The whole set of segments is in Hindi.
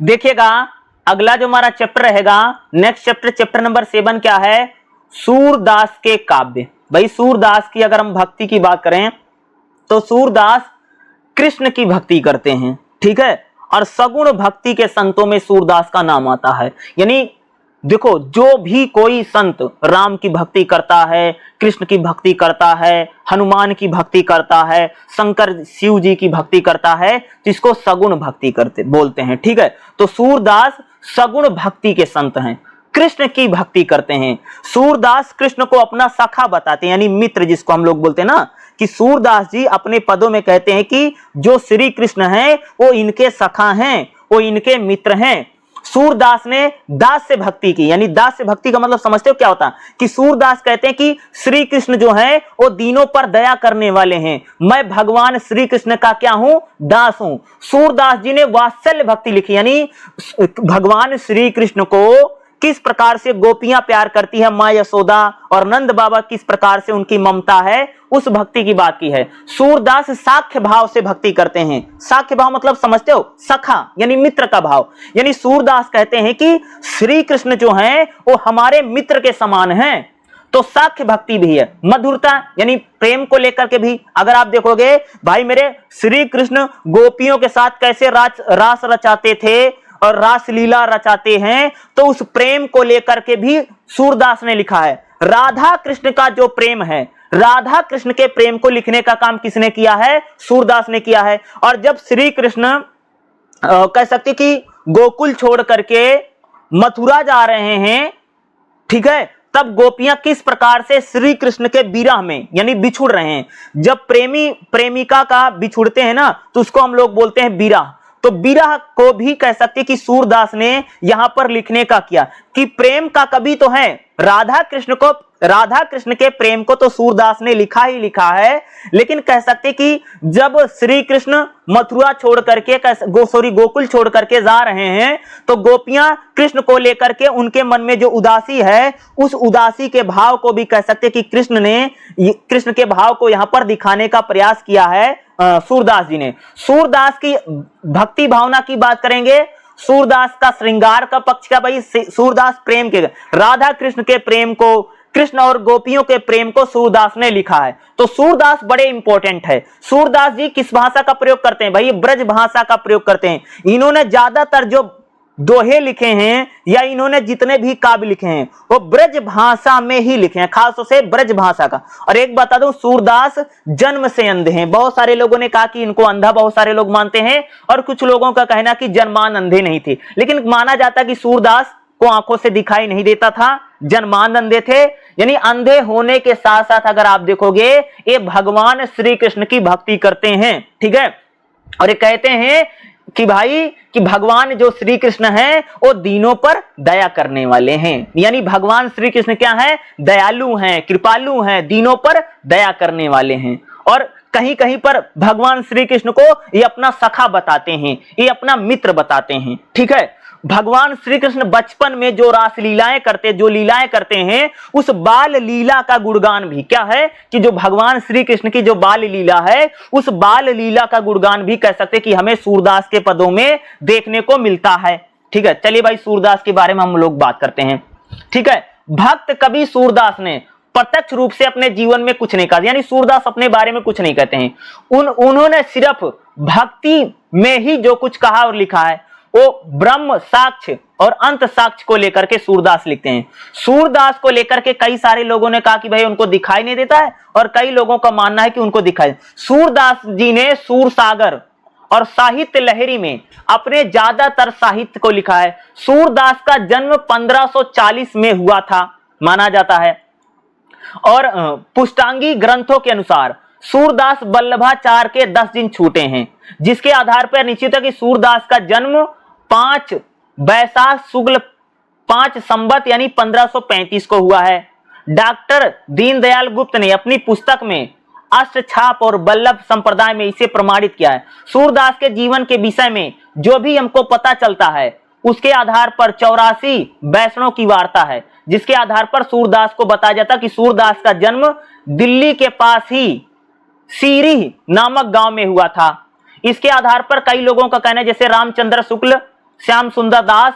देखिएगा अगला जो हमारा चैप्टर रहेगा, नेक्स्ट चैप्टर, चैप्टर नंबर 7 क्या है? सूरदास के काव्य। भाई सूरदास की अगर हम भक्ति की बात करें तो सूरदास कृष्ण की भक्ति करते हैं, ठीक है। और सगुण भक्ति के संतों में सूरदास का नाम आता है। यानी देखो, जो भी कोई संत राम की भक्ति करता है, कृष्ण की भक्ति करता है, हनुमान की भक्ति करता है, शंकर शिव जी की भक्ति करता है, जिसको सगुण भक्ति करते बोलते हैं, ठीक है। तो सूरदास सगुण भक्ति के संत हैं, कृष्ण की भक्ति करते हैं। सूरदास कृष्ण को अपना सखा बताते हैं, यानी मित्र, जिसको हम लोग बोलते हैं ना, कि सूरदास जी अपने पदों में कहते हैं कि जो श्री कृष्ण हैं वो इनके सखा हैं, वो इनके मित्र हैं। सूरदास ने दास से भक्ति की, यानी दास से भक्ति का मतलब समझते हो क्या होता है? कि सूरदास कहते हैं कि श्री कृष्ण जो है वो दीनों पर दया करने वाले हैं, मैं भगवान श्री कृष्ण का क्या हूं? दास हूं। सूरदास जी ने वात्सल्य भक्ति लिखी, यानी भगवान श्री कृष्ण को किस प्रकार से गोपियां प्यार करती है, मां यशोदा और नंद बाबा किस प्रकार से उनकी ममता है, उस भक्ति की बात की है। सूरदास साख्य भाव से भक्ति करते हैं। साख्य भाव मतलब समझते हो? सखा यानी मित्र का भाव। यानी सूरदास कहते हैं कि श्री कृष्ण जो हैं वो हमारे मित्र के समान हैं। तो साख्य भक्ति भी है। मधुरता यानी प्रेम को लेकर के भी अगर आप देखोगे, भाई मेरे श्री कृष्ण गोपियों के साथ कैसे रास रचाते थे और रासलीला रचाते हैं, तो उस प्रेम को लेकर के भी सूरदास ने लिखा है। राधा कृष्ण का जो प्रेम है, राधा कृष्ण के प्रेम को लिखने का काम किसने किया है? सूरदास ने किया है। और जब श्री कृष्ण कह सकते कि गोकुल छोड़ करके मथुरा जा रहे हैं, ठीक है, तब गोपियां किस प्रकार से श्री कृष्ण के विरह में यानी बिछुड़ रहे हैं। जब प्रेमी प्रेमिका का बिछुड़ते हैं ना, तो उसको हम लोग बोलते हैं विरह। तो विरह को भी कह सकते कि सूरदास ने यहां पर लिखने का किया कि प्रेम का कवि तो है, राधा कृष्ण के प्रेम को तो सूरदास ने लिखा ही लिखा है। लेकिन कह सकते कि जब श्री कृष्ण मथुरा छोड़ करके गोकुल छोड़ करके जा रहे हैं, तो गोपियां कृष्ण को लेकर के उनके मन में जो उदासी है, उस उदासी के भाव को भी कह सकते कि कृष्ण के भाव को यहां पर दिखाने का प्रयास किया है सूरदास जी ने। सूरदास की भक्ति भावना की बात करेंगे, सूरदास का श्रृंगार का पक्ष का, भाई सूरदास प्रेम के, राधा कृष्ण के प्रेम को, कृष्ण और गोपियों के प्रेम को सूरदास ने लिखा है। तो सूरदास बड़े इंपॉर्टेंट है। सूरदास जी किस भाषा का प्रयोग करते हैं? भाई ब्रज भाषा का प्रयोग करते हैं। इन्होंने ज्यादातर जो दोहे लिखे हैं या इन्होंने जितने भी काव्य लिखे हैं वो ब्रज भाषा में ही लिखे हैं, खास तौर से ब्रज भाषा का। और एक बता दूं, सूरदास जन्म से अंधे हैं। बहुत सारे लोगों ने कहा कि इनको अंधा बहुत सारे लोग मानते हैं, और कुछ लोगों का कहना कि जन्मान अंधे नहीं थे। लेकिन माना जाता कि सूरदास को आंखों से दिखाई नहीं देता था, जन्मान अंधे थे। यानी अंधे होने के साथ साथ अगर आप देखोगे, ये भगवान श्री कृष्ण की भक्ति करते हैं, ठीक है। और ये कहते हैं कि भाई कि भगवान जो श्री कृष्ण हैं वो दीनों पर दया करने वाले हैं। यानी भगवान श्री कृष्ण क्या है? दयालु हैं, कृपालु हैं, दीनों पर दया करने वाले हैं। और कहीं कहीं पर भगवान श्री कृष्ण को ये अपना सखा बताते हैं, ये अपना मित्र बताते हैं, ठीक है। भगवान श्री कृष्ण बचपन में जो लीलाएं करते हैं, उस बाल लीला का गुणगान भी क्या है कि जो भगवान श्री कृष्ण की जो बाल लीला है, उस बाल लीला का गुणगान भी कह सकते कि हमें सूरदास के पदों में देखने को मिलता है, ठीक है। चलिए भाई सूरदास के बारे में हम लोग बात करते हैं, ठीक है। भक्त कवि सूरदास ने प्रत्यक्ष रूप से अपने जीवन में कुछ नहीं कहा, यानी सूरदास अपने बारे में कुछ नहीं कहते हैं। उन्होंने सिर्फ भक्ति में ही जो कुछ कहा और लिखा है वो ब्रह्म साक्ष्य और अंत साक्ष्य को लेकर के सूरदास लिखते हैं। सूरदास को लेकर के कई सारे लोगों ने कहा कि भाई उनको दिखाई नहीं देता है, और कई लोगों का मानना है कि उनको दिखाई। सूरदास जी ने सूर सागर और साहित्य लहरी में अपने ज्यादातर साहित्य को लिखा है। सूरदास का जन्म 1540 में हुआ था माना जाता है, और पुष्टांगी ग्रंथों के अनुसार सूरदास वल्लभाचार्य के 10 दिन छूटे हैं, जिसके आधार पर निश्चित है कि सूरदास का जन्म 5 बैसाख शुक्ल 5 संवत यानी 1535 को हुआ है। डॉक्टर दीनदयाल गुप्त ने अपनी पुस्तक में अष्टछाप और वल्लभ संप्रदाय में इसे प्रमाणित किया है। सूरदास के जीवन के विषय में जो भी हमको पता चलता है उसके आधार पर 84 वैष्णव की वार्ता है, जिसके आधार पर सूरदास को बताया जाता कि सूरदास का जन्म दिल्ली के पास ही सीरी नामक गांव में हुआ था। इसके आधार पर कई लोगों का कहना है, जैसे रामचंद्र शुक्ल श्याम सुंदर दास,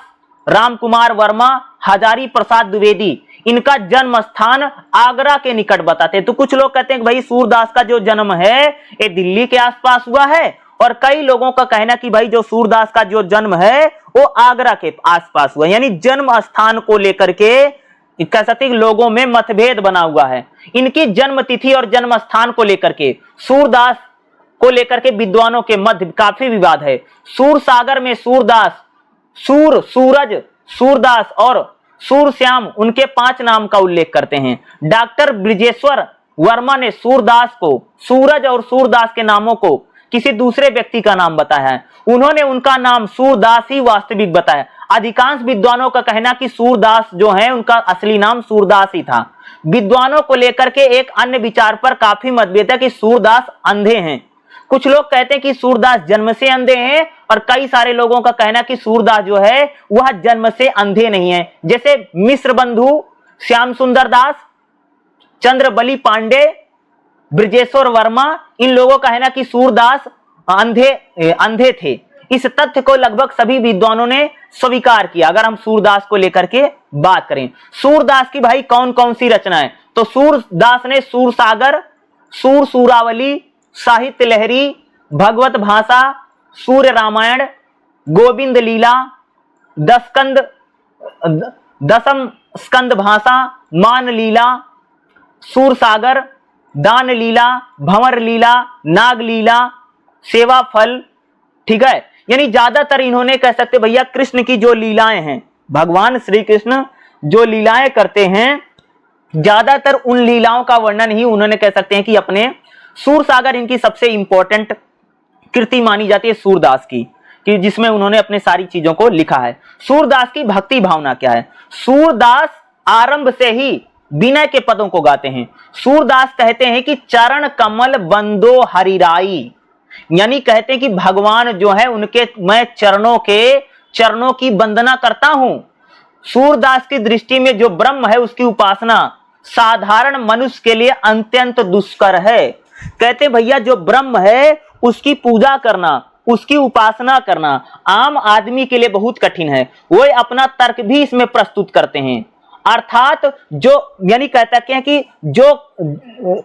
राम कुमार वर्मा, हजारी प्रसाद द्विवेदी, इनका जन्म स्थान आगरा के निकट बताते हैं। तो कुछ लोग कहते हैं कि भाई सूरदास का जो जन्म है ये दिल्ली के आसपास हुआ है, और कई लोगों का कहना कि भाई जो सूरदास का जो जन्म है वो आगरा के आसपास हुआ। यानी जन्म स्थान को लेकर के कह सकते हैं लोगों में मतभेद बना हुआ है। इनकी जन्म तिथि और जन्म स्थान को लेकर के, सूरदास को लेकर के विद्वानों के मध्य काफी विवाद है। सूरसागर में सूरदास, सूरज, सूरदास और सूरश्याम उनके 5 नाम का उल्लेख करते हैं। डॉक्टर ब्रिजेश्वर वर्मा ने सूरदास को, सूरज और सूरदास के नामों को किसी दूसरे व्यक्ति का नाम बताया है। उन्होंने उनका नाम सूरदास ही वास्तविक बताया। अधिकांश विद्वानों का कहना कि सूरदास जो है उनका असली नाम सूरदास ही था। विद्वानों को लेकर के एक अन्य विचार पर काफी मतभेद है कि सूरदास अंधे हैं। कुछ लोग कहते हैं कि सूरदास जन्म से अंधे हैं, और कई सारे लोगों का कहना कि सूरदास जो है वह जन्म से अंधे नहीं है। जैसे मिश्र बंधु श्याम सुंदर दास, चंद्रबली ब्रिजेश्वर वर्मा, इन लोगों का कहना कि सूरदास अंधे थे। इस तथ्य को लगभग सभी विद्वानों ने स्वीकार किया। अगर हम सूरदास को लेकर के बात करें, सूरदास की भाई कौन कौन सी रचना है, तो सूरदास ने सूरसागर, सूरावली, साहित्य लहरी, भगवत भाषा, सूर्य रामायण, गोविंद लीला, दसम स्कंद भाषा, मान लीला, सूरसागर, दान लीला, भंवर लीला, नाग लीला, सेवा फल, ठीक है। यानी ज्यादातर इन्होंने कह सकते भैया कृष्ण की जो लीलाएं हैं, भगवान श्री कृष्ण जो लीलाएं करते हैं, ज्यादातर उन लीलाओं का वर्णन ही उन्होंने कह सकते हैं कि अपने सूरसागर इनकी सबसे इंपॉर्टेंट कृति मानी जाती है सूरदास की, कि जिसमें उन्होंने अपने सारी चीजों को लिखा है। सूरदास की भक्ति भावना क्या है? सूरदास आरंभ से ही विनय के पदों को गाते हैं। सूरदास कहते हैं कि चरण कमल बंदो हरिराई, यानी कहते हैं कि भगवान जो है उनके मैं चरणों की वंदना करता हूं। सूरदास की दृष्टि में जो ब्रह्म है उसकी उपासना साधारण मनुष्य के लिए अत्यंत दुष्कर है। कहते भैया जो ब्रह्म है उसकी पूजा करना, उसकी उपासना करना आम आदमी के लिए बहुत कठिन है। वो अपना तर्क भी इसमें प्रस्तुत करते हैं। अर्थात जो यानी कहते हैं कि जो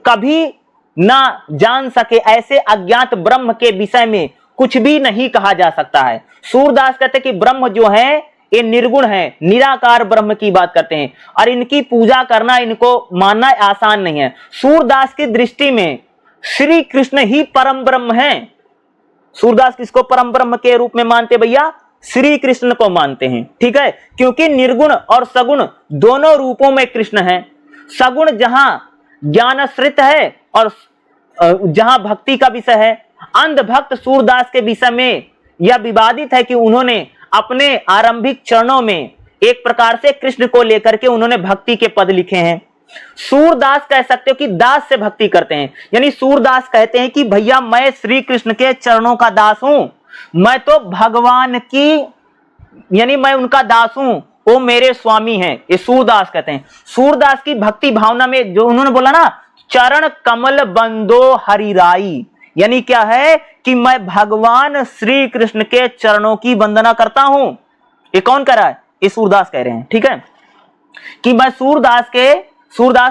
कभी ना जान सके ऐसे अज्ञात ब्रह्म के विषय में कुछ भी नहीं कहा जा सकता है। सूरदास कहते हैं कि ब्रह्म जो है ये निर्गुण है, निराकार ब्रह्म की बात करते हैं, और इनकी पूजा करना, इनको मानना आसान नहीं है। सूरदास की दृष्टि में श्री कृष्ण ही परम ब्रह्म है। सूरदास किसको परम ब्रह्म के रूप में मानते भैया? श्री कृष्ण को मानते हैं, ठीक है। क्योंकि निर्गुण और सगुण दोनों रूपों में कृष्ण है। सगुण जहां ज्ञानाश्रित है और जहां भक्ति का विषय है। अंध भक्त सूरदास के विषय में यह विवादित है कि उन्होंने अपने आरंभिक चरणों में एक प्रकार से कृष्ण को लेकर के उन्होंने भक्ति के पद लिखे हैं। सूरदास कह सकते हो कि दास से भक्ति करते हैं, यानी सूरदास कहते हैं कि भैया मैं श्री कृष्ण के चरणों का दास हूं, मैं तो भगवान की यानी मैं उनका दास हूं, वो मेरे स्वामी हैं। ये सूरदास कहते हैं। सूरदास की भक्ति भावना में जो उन्होंने बोला ना, चरण कमल बंदो हरिराई, यानी क्या है कि मैं भगवान श्री कृष्ण के चरणों की वंदना करता हूं। ये कौन कह रहा है? ये सूरदास कह रहे हैं, ठीक है, कि मैं सूरदास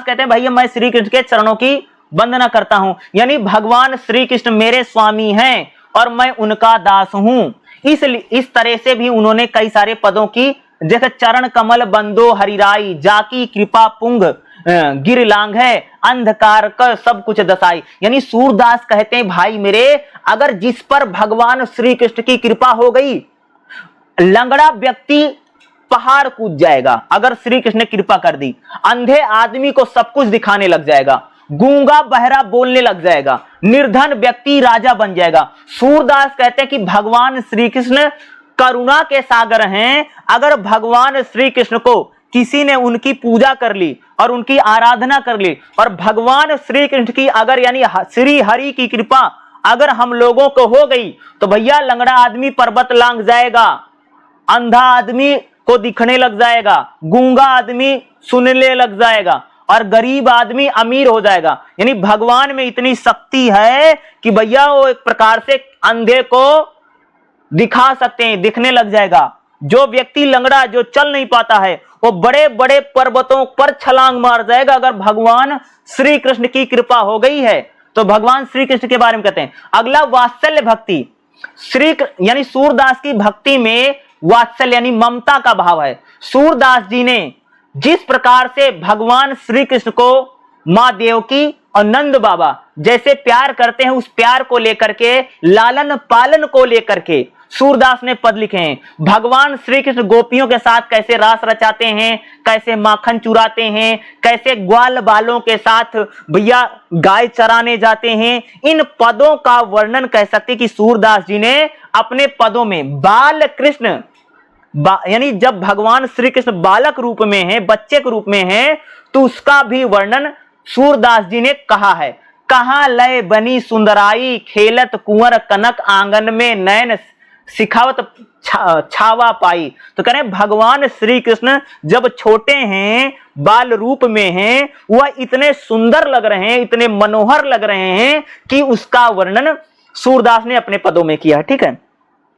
कहते हैं भैया मैं श्री कृष्ण के चरणों की वंदना करता हूं, यानी भगवान श्री कृष्ण मेरे स्वामी हैं और मैं उनका दास हूं। इस तरह से भी उन्होंने कई सारे पदों की, जैसे चरण कमल बंदो हरिराई, जाकी कृपा पुंग गिर लांग है, अंधकार कर सब कुछ दसाई, यानी सूरदास कहते हैं भाई मेरे, अगर जिस पर भगवान श्री कृष्ण की कृपा हो गई, लंगड़ा व्यक्ति पहाड़ कूद जाएगा अगर श्री कृष्ण ने कृपा कर दी, अंधे आदमी को सब कुछ दिखाने लग जाएगा, गूंगा बहरा बोलने लग जाएगा, निर्धन व्यक्ति राजा बन जाएगा। सूरदास कहते हैं कि भगवान श्री कृष्ण करुणा के सागर हैं। अगर भगवान श्री कृष्ण को किसी ने उनकी पूजा कर ली और उनकी आराधना कर ली, और भगवान श्री कृष्ण की अगर यानी श्री हरि की कृपा अगर हम लोगों को हो गई, तो भैया लंगड़ा आदमी पर्वत लांग जाएगा, अंधा आदमी को दिखने लग जाएगा, गूंगा आदमी सुनने लग जाएगा, और गरीब आदमी अमीर हो जाएगा। यानी भगवान में इतनी शक्ति है कि भैया वो एक प्रकार से अंधे को दिखा सकते हैं, दिखने लग जाएगा। जो व्यक्ति लंगड़ा, जो चल नहीं पाता है, वो बड़े बड़े पर्वतों पर छलांग मार जाएगा अगर भगवान श्री कृष्ण की कृपा हो गई है। तो भगवान श्री कृष्ण के बारे में कहते हैं। अगला वात्सल्य भक्ति। यानी सूरदास की भक्ति में वात्सल्य यानी ममता का भाव है। सूरदास जी ने जिस प्रकार से भगवान श्री कृष्ण को मां देवकी और नंद बाबा जैसे प्यार करते हैं, उस प्यार को लेकर के, लालन पालन को लेकर के सूरदास ने पद लिखे हैं। भगवान श्री कृष्ण गोपियों के साथ कैसे रास रचाते हैं, कैसे माखन चुराते हैं, कैसे ग्वाल बालों के साथ भैया गाय चराने जाते हैं, इन पदों का वर्णन कह सकते कि सूरदास जी ने अपने पदों में बाल कृष्ण यानी जब भगवान श्री कृष्ण बालक रूप में है, बच्चे के रूप में है, तो उसका भी वर्णन सूरदास जी ने कहा है। कहां लय बनी सुंदराई, खेलत कुंवर कनक आंगन में नयन सिखावत छावा पाई। तो कह रहे भगवान श्री कृष्ण जब छोटे हैं, बाल रूप में हैं, वह इतने सुंदर लग रहे हैं, इतने मनोहर लग रहे हैं कि उसका वर्णन सूरदास ने अपने पदों में किया। ठीक है,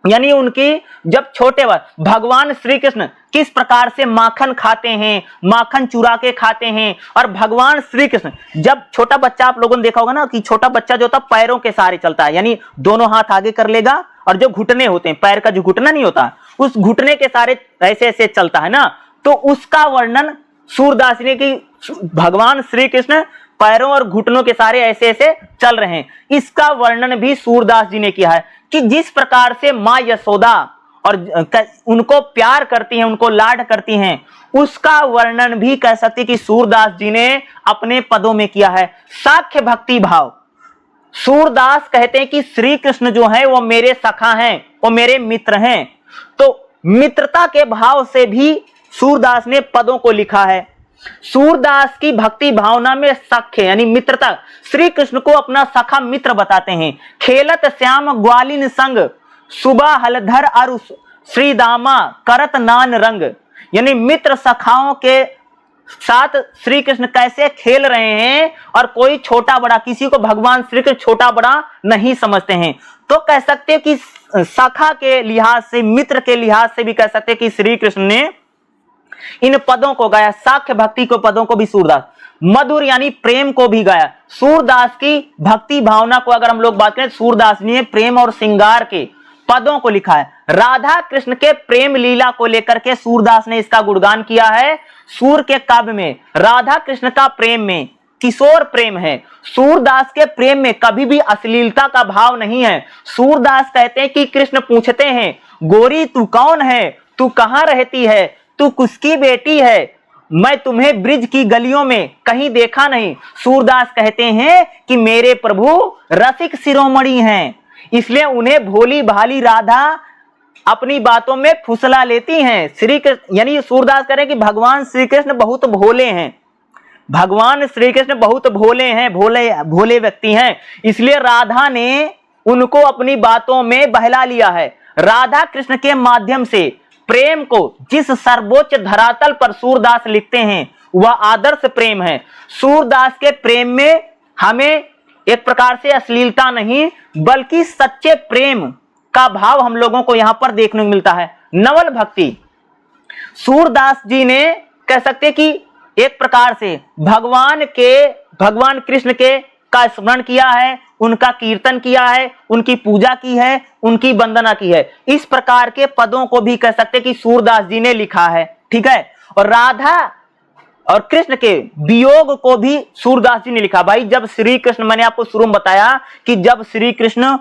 यानी उनकी जब छोटे भगवान श्री कृष्ण किस प्रकार से माखन खाते हैं, माखन चुरा के खाते हैं। और भगवान श्री कृष्ण जब छोटा बच्चा, आप लोगों ने देखा होगा ना कि छोटा बच्चा जो होता पैरों के सहारे चलता है, यानी दोनों हाथ आगे कर लेगा और जो घुटने होते हैं, पैर का जो घुटना नहीं होता, उस घुटने के सहारे ऐसे ऐसे चलता है ना, तो उसका वर्णन सूरदास ने कि भगवान श्री कृष्ण पैरों और घुटनों के सहारे ऐसे ऐसे चल रहे हैं। इसका वर्णन भी सूरदास जी ने किया है कि जिस प्रकार से मां यशोदा और उनको प्यार करती हैं, उनको लाड करती हैं, उसका वर्णन भी कह सकते कि सूरदास जी ने अपने पदों में किया है। साख्य भक्ति भाव। सूरदास कहते हैं कि श्री कृष्ण जो है वो मेरे सखा हैं, वो मेरे मित्र हैं। तो मित्रता के भाव से भी सूरदास ने पदों को लिखा है। सूरदास की भक्ति भावना में सख्य यानी मित्रता, श्री कृष्ण को अपना सखा मित्र बताते हैं। खेलत श्याम ग्वालिन संग, सुबह हलधर अरु श्रीदामा करत नान रंग। यानी मित्र सखाओं के साथ श्री कृष्ण कैसे खेल रहे हैं, और कोई छोटा बड़ा, किसी को भगवान श्री कृष्ण छोटा बड़ा नहीं समझते हैं। तो कह सकते हैं कि सखा के लिहाज से, मित्र के लिहाज से भी कह सकते हैं कि श्री कृष्ण ने इन पदों को गाया। साख्य भक्ति को पदों को भी सूरदास, मधुर यानी प्रेम को भी गाया। सूरदास की भक्ति भावना को अगर हम लोग बात करें, सूरदास ने प्रेम और श्रृंगार के पदों को लिखा है। राधा कृष्ण के प्रेम लीला को लेकर के सूरदास ने इसका गुणगान किया है। सूर के काव्य में राधा कृष्ण का प्रेम में किशोर प्रेम है। सूरदास के प्रेम में कभी भी अश्लीलता का भाव नहीं है। सूरदास कहते हैं कि कृष्ण पूछते हैं, गोरी तू कौन है, तू कहां रहती है, तू किसकी बेटी है, मैं तुम्हें ब्रिज की गलियों में कहीं देखा नहीं। सूरदास कहते हैं कि मेरे प्रभु रसिक शिरोमणि हैं, इसलिए उन्हें भोली भाली राधा अपनी बातों में फुसला लेती हैं। श्री कृष्ण यानी सूरदास कह रहे हैं कि भगवान श्री कृष्ण बहुत भोले हैं, भगवान श्री कृष्ण बहुत भोले हैं, भोले व्यक्ति हैं, इसलिए राधा ने उनको अपनी बातों में बहला लिया है। राधा कृष्ण के माध्यम से प्रेम को जिस सर्वोच्च धरातल पर सूरदास लिखते हैं वह आदर्श प्रेम है। सूरदास के प्रेम में हमें एक प्रकार से अश्लीलता नहीं बल्कि सच्चे प्रेम का भाव हम लोगों को यहां पर देखने को मिलता है। नवल भक्ति। सूरदास जी ने कह सकते कि एक प्रकार से भगवान कृष्ण के का स्मरण किया है, उनका कीर्तन किया है, उनकी पूजा की है, उनकी वंदना की है। इस प्रकार के पदों को भी कह सकते कि सूरदास जी ने लिखा है। ठीक है, और राधा और कृष्ण के वियोग को भी सूरदास जी ने लिखा। भाई जब श्री कृष्ण, मैंने आपको शुरू में बताया कि जब श्री कृष्ण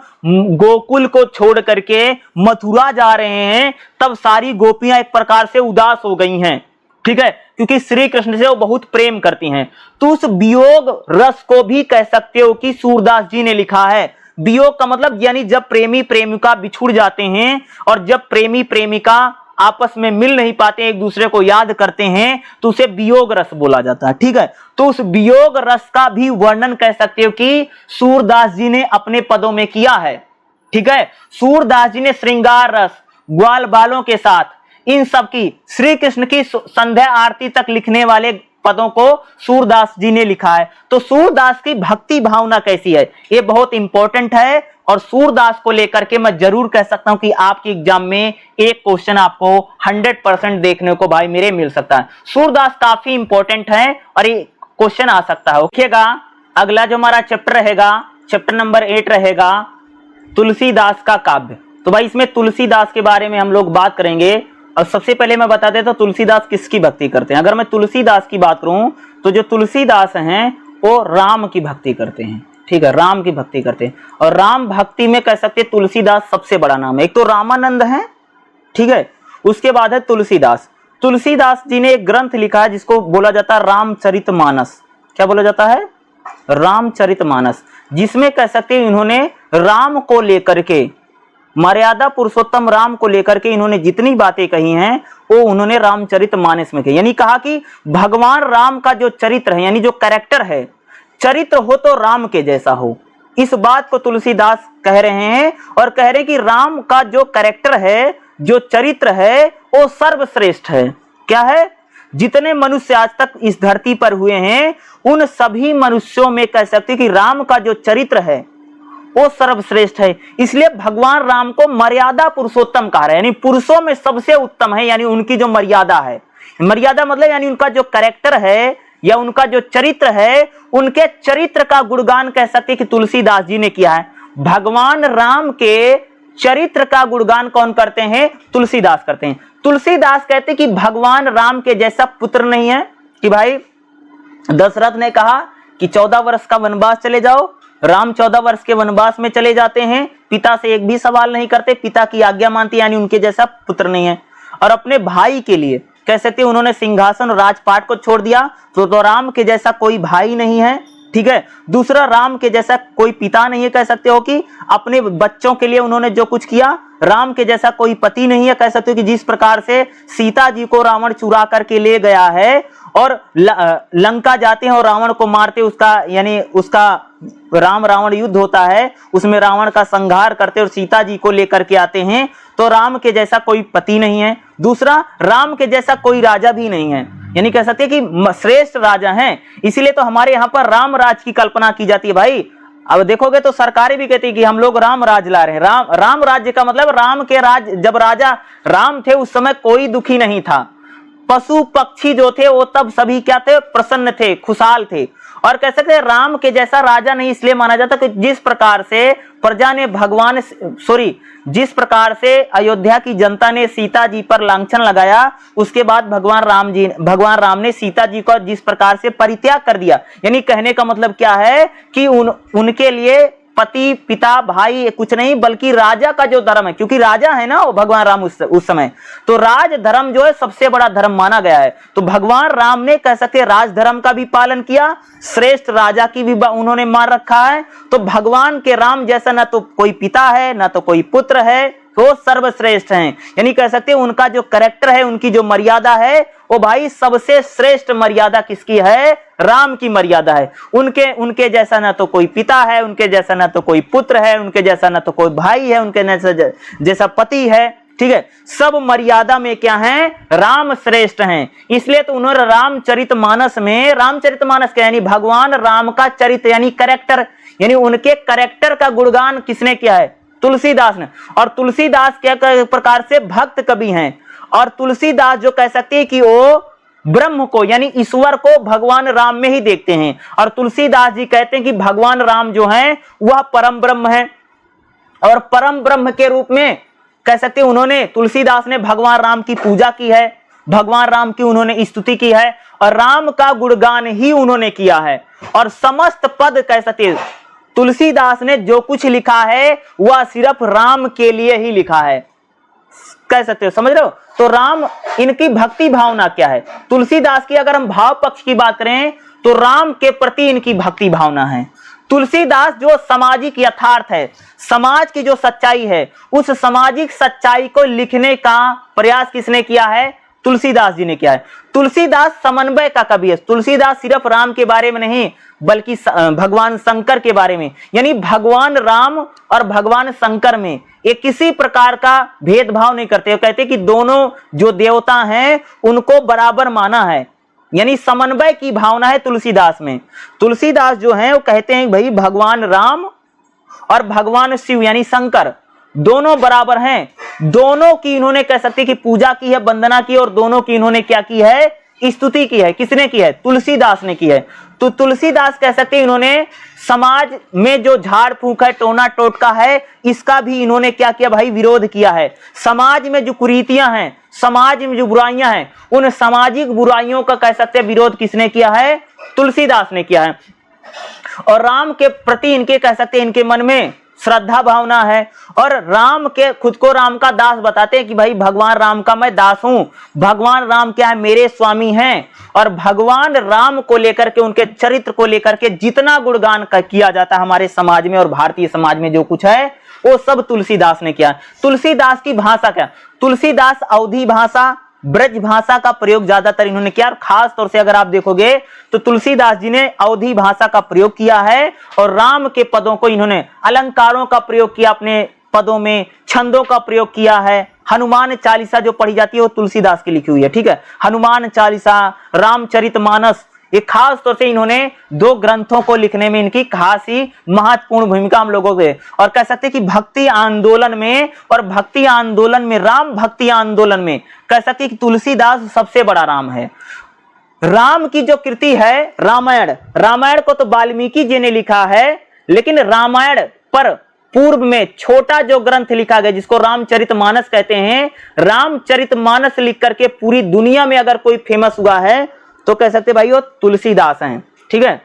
गोकुल को छोड़ करके मथुरा जा रहे हैं, तब सारी गोपियां एक प्रकार से उदास हो गई हैं। ठीक है, क्योंकि श्री कृष्ण से वो बहुत प्रेम करती हैं। तो उस वियोग रस को भी कह सकते हो कि सूरदास जी ने लिखा है। वियोग का मतलब यानी जब प्रेमी प्रेमिका बिछुड़ जाते हैं और जब प्रेमी प्रेमिका आपस में मिल नहीं पाते, एक दूसरे को याद करते हैं, तो उसे वियोग रस बोला जाता है। ठीक है, तो उस वियोग रस का भी वर्णन कह सकते हो कि सूरदास जी ने अपने पदों में किया है। ठीक है, सूरदास जी ने श्रृंगार रस, ग्वाल बालों के साथ, इन सब की, श्री कृष्ण की संध्या आरती तक लिखने वाले पदों को सूरदास जी ने लिखा है। तो सूरदास की भक्ति भावना कैसी है, ये बहुत इंपॉर्टेंट है। और सूरदास को लेकर के मैं जरूर कह सकता हूं कि आपके एग्जाम में एक क्वेश्चन आपको 100% देखने को भाई मेरे मिल सकता है। सूरदास काफी इंपॉर्टेंट है और ये क्वेश्चन आ सकता है। देखिएगा अगला जो हमारा चैप्टर रहेगा, चैप्टर नंबर 8 रहेगा तुलसीदास का काव्य। तो भाई इसमें तुलसीदास के बारे में हम लोग बात करेंगे। और सबसे पहले मैं बता देता हूं तुलसीदास किसकी भक्ति करते हैं। अगर मैं तुलसीदास की बात करूं तो जो तुलसीदास हैं वो राम की भक्ति करते हैं, ठीक है, राम की भक्ति करते हैं। और राम भक्ति में कह सकते हैं तुलसीदास सबसे बड़ा नाम है। एक तो रामानंद है, ठीक है, उसके बाद है तुलसीदास। तुलसीदास जी ने एक ग्रंथ लिखा है जिसको बोला जाता है रामचरितमानस। क्या बोला जाता है? रामचरितमानस, जिसमें कह सकते हैं इन्होंने राम को लेकर के, मर्यादा पुरुषोत्तम राम को लेकर के इन्होंने जितनी बातें कही हैं वो उन्होंने रामचरितमानस में कही। यानी कहा कि भगवान राम का जो चरित्र है, यानी जो कैरेक्टर है, चरित्र हो तो राम के जैसा हो। इस बात को तुलसीदास कह रहे हैं और कह रहे हैं कि राम का जो कैरेक्टर है, जो चरित्र है, वो सर्वश्रेष्ठ है। क्या है? जितने मनुष्य आज तक इस धरती पर हुए हैं उन सभी मनुष्यों में कह सकते हैं कि राम का जो चरित्र है वो सर्वश्रेष्ठ है। इसलिए भगवान राम को मर्यादा पुरुषोत्तम कहा है, यानी पुरुषों में सबसे उत्तम है। यानी उनकी जो मर्यादा है, मर्यादा मतलब यानी उनका जो कैरेक्टर है या उनका जो चरित्र है, उनके चरित्र का गुणगान कह सकते हैं कि तुलसीदास जी ने किया है। भगवान राम के चरित्र का गुणगान कौन करते हैं? तुलसीदास करते हैं। तुलसीदास कहते हैं कि भगवान राम के जैसा पुत्र नहीं है। कि भाई दशरथ ने कहा कि 14 वर्ष का वनवास चले जाओ, राम 14 वर्ष के वनवास में चले जाते हैं, पिता से एक भी सवाल नहीं करते, पिता की आज्ञा मानते, यानी उनके जैसा पुत्र नहीं है। और अपने भाई के लिए कह सकते हैं उन्होंने सिंहासन और राजपाट को छोड़ दिया, तो राम के जैसा कोई भाई नहीं है, ठीक है। दूसरा, राम के जैसा कोई पिता नहीं है, कह सकते हो कि अपने बच्चों के लिए उन्होंने जो कुछ किया, राम के जैसा कोई पति नहीं है। कह सकते हो कि जिस प्रकार से सीता जी को रावण चुरा करके ले गया है और लंका जाते हैं और रावण को मारते, उसका यानी उसका राम रावण युद्ध होता है, उसमें रावण का संहार करते और सीता जी को लेकर के आते हैं, तो राम के जैसा कोई पति नहीं है। दूसरा, राम के जैसा कोई राजा भी नहीं है, यानी कह सकते हैं कि श्रेष्ठ राजा हैं। इसीलिए तो हमारे यहाँ पर राम राज की कल्पना की जाती है। भाई अब देखोगे तो सरकारें भी कहती है कि हम लोग राम राज ला रहे हैं। राम राज्य का मतलब राम के राज, जब राजा राम थे उस समय कोई दुखी नहीं था, पशु पक्षी जो थे वो तब सभी क्या थे? प्रसन्न थे, खुशहाल थे। और कह सकते हैं राम के जैसा राजा नहीं इसलिए माना जाता कि जिस प्रकार से प्रजा ने जिस प्रकार से अयोध्या की जनता ने सीता जी पर लांछन लगाया, उसके बाद भगवान राम ने सीता जी को जिस प्रकार से परित्याग कर दिया। यानी कहने का मतलब क्या है कि उनके लिए पति पिता भाई कुछ नहीं, बल्कि राजा का जो धर्म है, क्योंकि राजा है ना वो भगवान राम उस समय, तो राज धर्म जो है सबसे बड़ा धर्म माना गया है। तो भगवान राम ने कह सकते हैं राज धर्म का भी पालन किया, श्रेष्ठ राजा की भी उन्होंने मान रखा है। तो भगवान के राम जैसा ना तो कोई पिता है ना तो कोई पुत्र है, वो सर्वश्रेष्ठ हैं। यानी कह सकते हैं उनका जो कैरेक्टर है, उनकी जो मर्यादा है, वो भाई सबसे श्रेष्ठ मर्यादा किसकी है? राम की मर्यादा है। उनके जैसा ना तो कोई पिता है, उनके जैसा ना तो कोई पुत्र है, उनके जैसा ना तो कोई भाई है, उनके जैसा पति है, ठीक है। सब मर्यादा में क्या है? राम श्रेष्ठ हैं। इसलिए तो उन्होंने रामचरितमानस क्या यानी भगवान राम का चरित्र यानी कैरेक्टर, यानी उनके कैरेक्टर का गुणगान किसने किया है? तुलसीदास ने। और तुलसीदास क्या प्रकार से भक्त कवि हैं, और तुलसीदास जो कह सकते हैं कि वो ब्रह्म को यानी ईश्वर को भगवान राम में ही देखते हैं। और तुलसीदास जी कहते हैं कि भगवान राम जो हैं वह परम ब्रह्म है, और परम ब्रह्म के रूप में कह सकते हैं उन्होंने, तुलसीदास ने भगवान राम की पूजा की है, भगवान राम की उन्होंने स्तुति की है, और राम का गुणगान ही उन्होंने किया है। और समस्त पद कह सकते हैं तुलसीदास ने जो कुछ लिखा है वह सिर्फ राम के लिए ही लिखा है, कह सकते हो, समझ रहे हो। तो राम, इनकी भक्ति भावना क्या है? तुलसीदास की अगर हम भाव पक्ष की बात करें तो राम के प्रति इनकी भक्ति भावना है। तुलसीदास जो सामाजिक यथार्थ है, समाज की जो सच्चाई है, उस सामाजिक सच्चाई को लिखने का प्रयास किसने किया है? तुलसीदास जी ने किया है। तुलसीदास समन्वय का कवि है। तुलसीदास सिर्फ राम के बारे में नहीं बल्कि भगवान शंकर के बारे में, यानी भगवान राम और भगवान शंकर में ये किसी प्रकार का भेदभाव नहीं करते। कहते कि दोनों जो देवता हैं उनको बराबर माना है, यानी समन्वय की भावना है तुलसीदास में। तुलसीदास जो है वो कहते हैं भाई भगवान राम और भगवान शिव यानी शंकर दोनों बराबर हैं। दोनों की इन्होंने कह सकते कि पूजा की है, वंदना की, और दोनों की इन्होंने क्या की है, स्तुति की है। किसने की है? तुलसीदास ने की है। तो तुलसीदास कह सकते हैं इन्होंने समाज में जो झाड़ फूंक है, टोना टोटका है, इसका भी इन्होंने क्या किया भाई, विरोध किया है। समाज में जो कुरीतियां हैं, समाज में जो बुराइयां हैं, उन सामाजिक बुराइयों का कह सकते हैं विरोध किसने किया है? तुलसीदास ने किया है। और राम के प्रति इनके कह सकते हैं इनके मन में श्रद्धा भावना है, और राम के खुद को राम का दास बताते हैं कि भाई भगवान राम का मैं दास हूं, भगवान राम क्या है, मेरे स्वामी हैं। और भगवान राम को लेकर के, उनके चरित्र को लेकर के जितना गुणगान किया जाता है हमारे समाज में और भारतीय समाज में जो कुछ है, वो सब तुलसीदास ने किया। तुलसीदास की भाषा क्या? तुलसीदास अवधी भाषा, ब्रज भाषा का प्रयोग ज्यादातर इन्होंने किया। खास तौर से अगर आप देखोगे तो तुलसीदास जी ने अवधी भाषा का प्रयोग किया है, और राम के पदों को इन्होंने, अलंकारों का प्रयोग किया अपने पदों में, छंदों का प्रयोग किया है। हनुमान चालीसा जो पढ़ी जाती है वो तुलसीदास की लिखी हुई है, ठीक है। हनुमान चालीसा, रामचरितमानस, ये खास तौर से इन्होंने दो ग्रंथों को लिखने में इनकी खास ही महत्वपूर्ण भूमिका हम लोगों के, और कह सकते हैं कि भक्ति आंदोलन में, और भक्ति आंदोलन में, राम भक्ति आंदोलन में कह सकते हैं कि तुलसीदास सबसे बड़ा राम है। राम की जो कृति है रामायण, रामायण को तो वाल्मीकि जी ने लिखा है, लेकिन रामायण पर पूर्व में छोटा जो ग्रंथ लिखा गया जिसको रामचरितमानस कहते हैं, रामचरितमानस लिख करके पूरी दुनिया में अगर कोई फेमस हुआ है तो कह सकते भाई वो तुलसीदास हैं, ठीक है।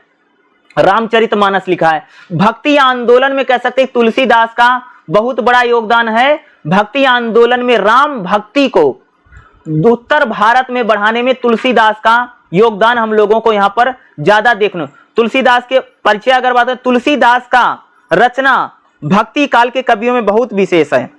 रामचरितमानस लिखा है। भक्ति आंदोलन में कह सकते तुलसीदास का बहुत बड़ा योगदान है। भक्ति आंदोलन में राम भक्ति को उत्तर भारत में बढ़ाने में तुलसीदास का योगदान हम लोगों को यहां पर ज्यादा देखने। तुलसीदास के परिचय अगर बात है, तुलसीदास का रचना भक्ति काल के कवियों में बहुत विशेष है।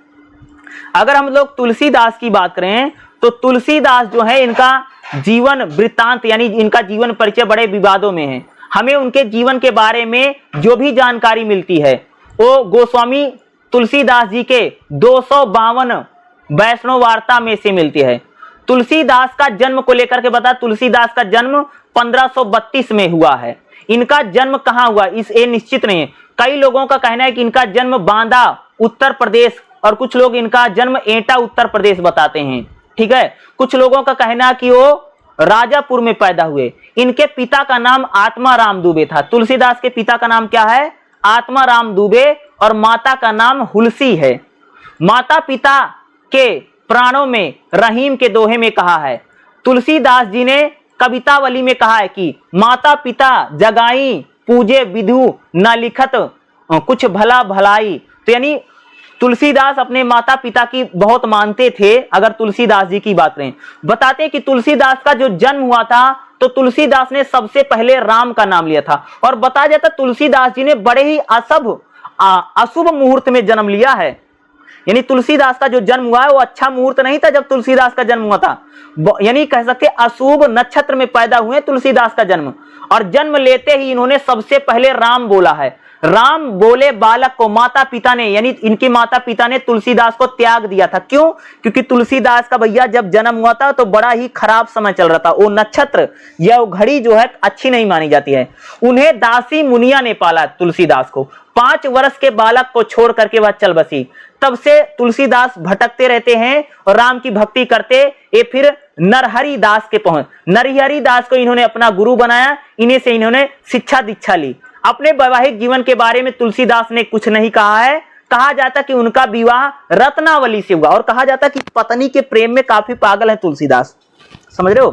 अगर हम लोग तुलसीदास की बात करें तो तुलसीदास जो है, इनका जीवन वृत्तांत यानी इनका जीवन परिचय बड़े विवादों में है। हमें उनके जीवन के बारे में जो भी जानकारी मिलती है वो गोस्वामी तुलसीदास जी के 252 वैष्णव वार्ता में से मिलती है। तुलसीदास का जन्म को लेकर के बता, तुलसीदास का जन्म 1532 में हुआ है। इनका जन्म कहाँ हुआ इस ये निश्चित नहीं है। कई लोगों का कहना है कि इनका जन्म बांदा उत्तर प्रदेश, और कुछ लोग इनका जन्म एटा उत्तर प्रदेश बताते हैं, ठीक है। कुछ लोगों का कहना है कि वो राजापुर में पैदा हुए। इनके पिता का नाम आत्माराम दुबे था। तुलसीदास के पिता का नाम क्या है? आत्माराम दुबे, और माता का नाम हुलसी है। माता पिता के प्राणों में रहीम के दोहे में कहा है, तुलसीदास जी ने कवितावली में कहा है कि माता पिता जगाई पूजे विधु न लिखत कुछ भला भलाई। तो यानी तुलसीदास अपने माता पिता की बहुत मानते थे। अगर तुलसीदास जी की बात करें, बताते हैं कि तुलसीदास का जो जन्म हुआ था तो तुलसीदास ने सबसे पहले राम का नाम लिया था, और बताया जाता तुलसीदास जी ने बड़े ही अशुभ मुहूर्त में जन्म लिया है। यानी तुलसीदास का जो जन्म हुआ है वो अच्छा मुहूर्त नहीं था जब तुलसीदास का जन्म हुआ था, यानी कह सकते अशुभ नक्षत्र में पैदा हुए तुलसीदास का जन्म। और जन्म लेते ही इन्होंने सबसे पहले राम बोला है। राम बोले बालक को माता पिता ने, यानी इनके माता पिता ने तुलसीदास को त्याग दिया था। क्यों? क्योंकि तुलसीदास का भैया जब जन्म हुआ था तो बड़ा ही खराब समय चल रहा था। वो नक्षत्र या वो घड़ी जो है अच्छी नहीं मानी जाती है। उन्हें दासी मुनिया ने पाला तुलसीदास को। 5 वर्ष के बालक को छोड़ करके वह चल बसी। तब से तुलसीदास भटकते रहते हैं और राम की भक्ति करते। ये फिर नरहरि दास के पहुंच, नरहरि दास को इन्होंने अपना गुरु बनाया। इन्हीं से इन्होंने शिक्षा दीक्षा ली। अपने वैवाहिक जीवन के बारे में तुलसीदास ने कुछ नहीं कहा है। कहा जाता कि उनका विवाह रत्नावली से हुआ, और कहा जाता कि पत्नी के प्रेम में काफी पागल है तुलसीदास। समझ रहे हो?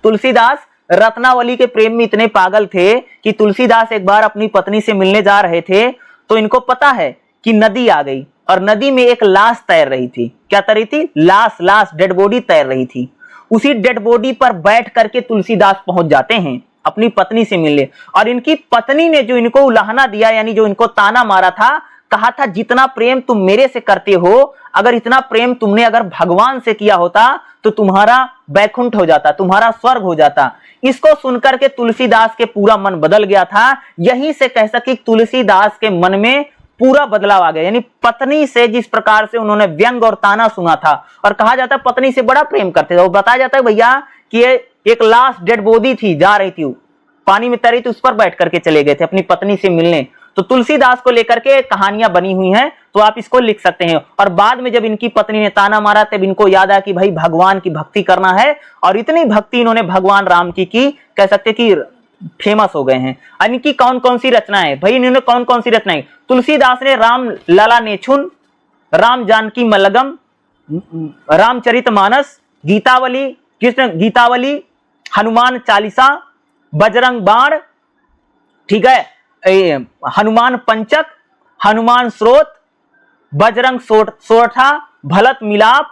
तुलसीदास रत्नावली के प्रेम में इतने पागल थे कि तुलसीदास एक बार अपनी पत्नी से मिलने जा रहे थे तो इनको पता है कि नदी आ गई, और नदी में एक लाश तैर रही थी। क्या तैर रही थी? लाश डेड बॉडी तैर रही थी। उसी डेड बॉडी पर बैठ करके तुलसीदास पहुंच जाते हैं अपनी पत्नी से मिलने। और इनकी पत्नी ने जो इनको उलाहना दिया, यानी जो इनको ताना मारा था, कहा था जितना प्रेम तुम मेरे से करते हो, अगर इतना प्रेम तुमने अगर भगवान से किया होता तो तुम्हारा बैकुंठ हो जाता, तुम्हारा स्वर्ग हो जाता। इसको सुनकर के तुलसीदास के पूरा मन बदल गया था। यहीं से कह सके तुलसीदास के मन में पूरा बदलाव आ गया। यानी पत्नी से जिस प्रकार से उन्होंने व्यंग और ताना सुना था, और कहा जाता है पत्नी से बड़ा प्रेम करते थे। और बताया जाता है भैया कि ये एक लाश डेड बॉडी थी, जा रही थी, पानी में तैरी थी, उस पर बैठ करके चले गए थे अपनी पत्नी से मिलने। तो तुलसीदास को लेकर के कहानियां बनी हुई हैं, तो आप इसको लिख सकते हैं। और बाद में जब इनकी पत्नी ने ताना मारा तब इनको याद आया कि भाई भगवान की भक्ति करना है, और इतनी भक्ति इन्होंने भगवान राम की कह सकते कि फेमस हो गए हैं। इनकी कौन कौन सी रचनाएं, भाई इन्होंने कौन कौन सी रचनाएं, तुलसीदास ने राम लला नेछुन, राम जानकी मलगम, रामचरितमानस, गीतावली, कृष्ण गीतावली, हनुमान चालीसा, बजरंग बाण, ठीक है, हनुमान पंचक, हनुमान स्रोत, बजरंग सोरठा, भलत मिलाप,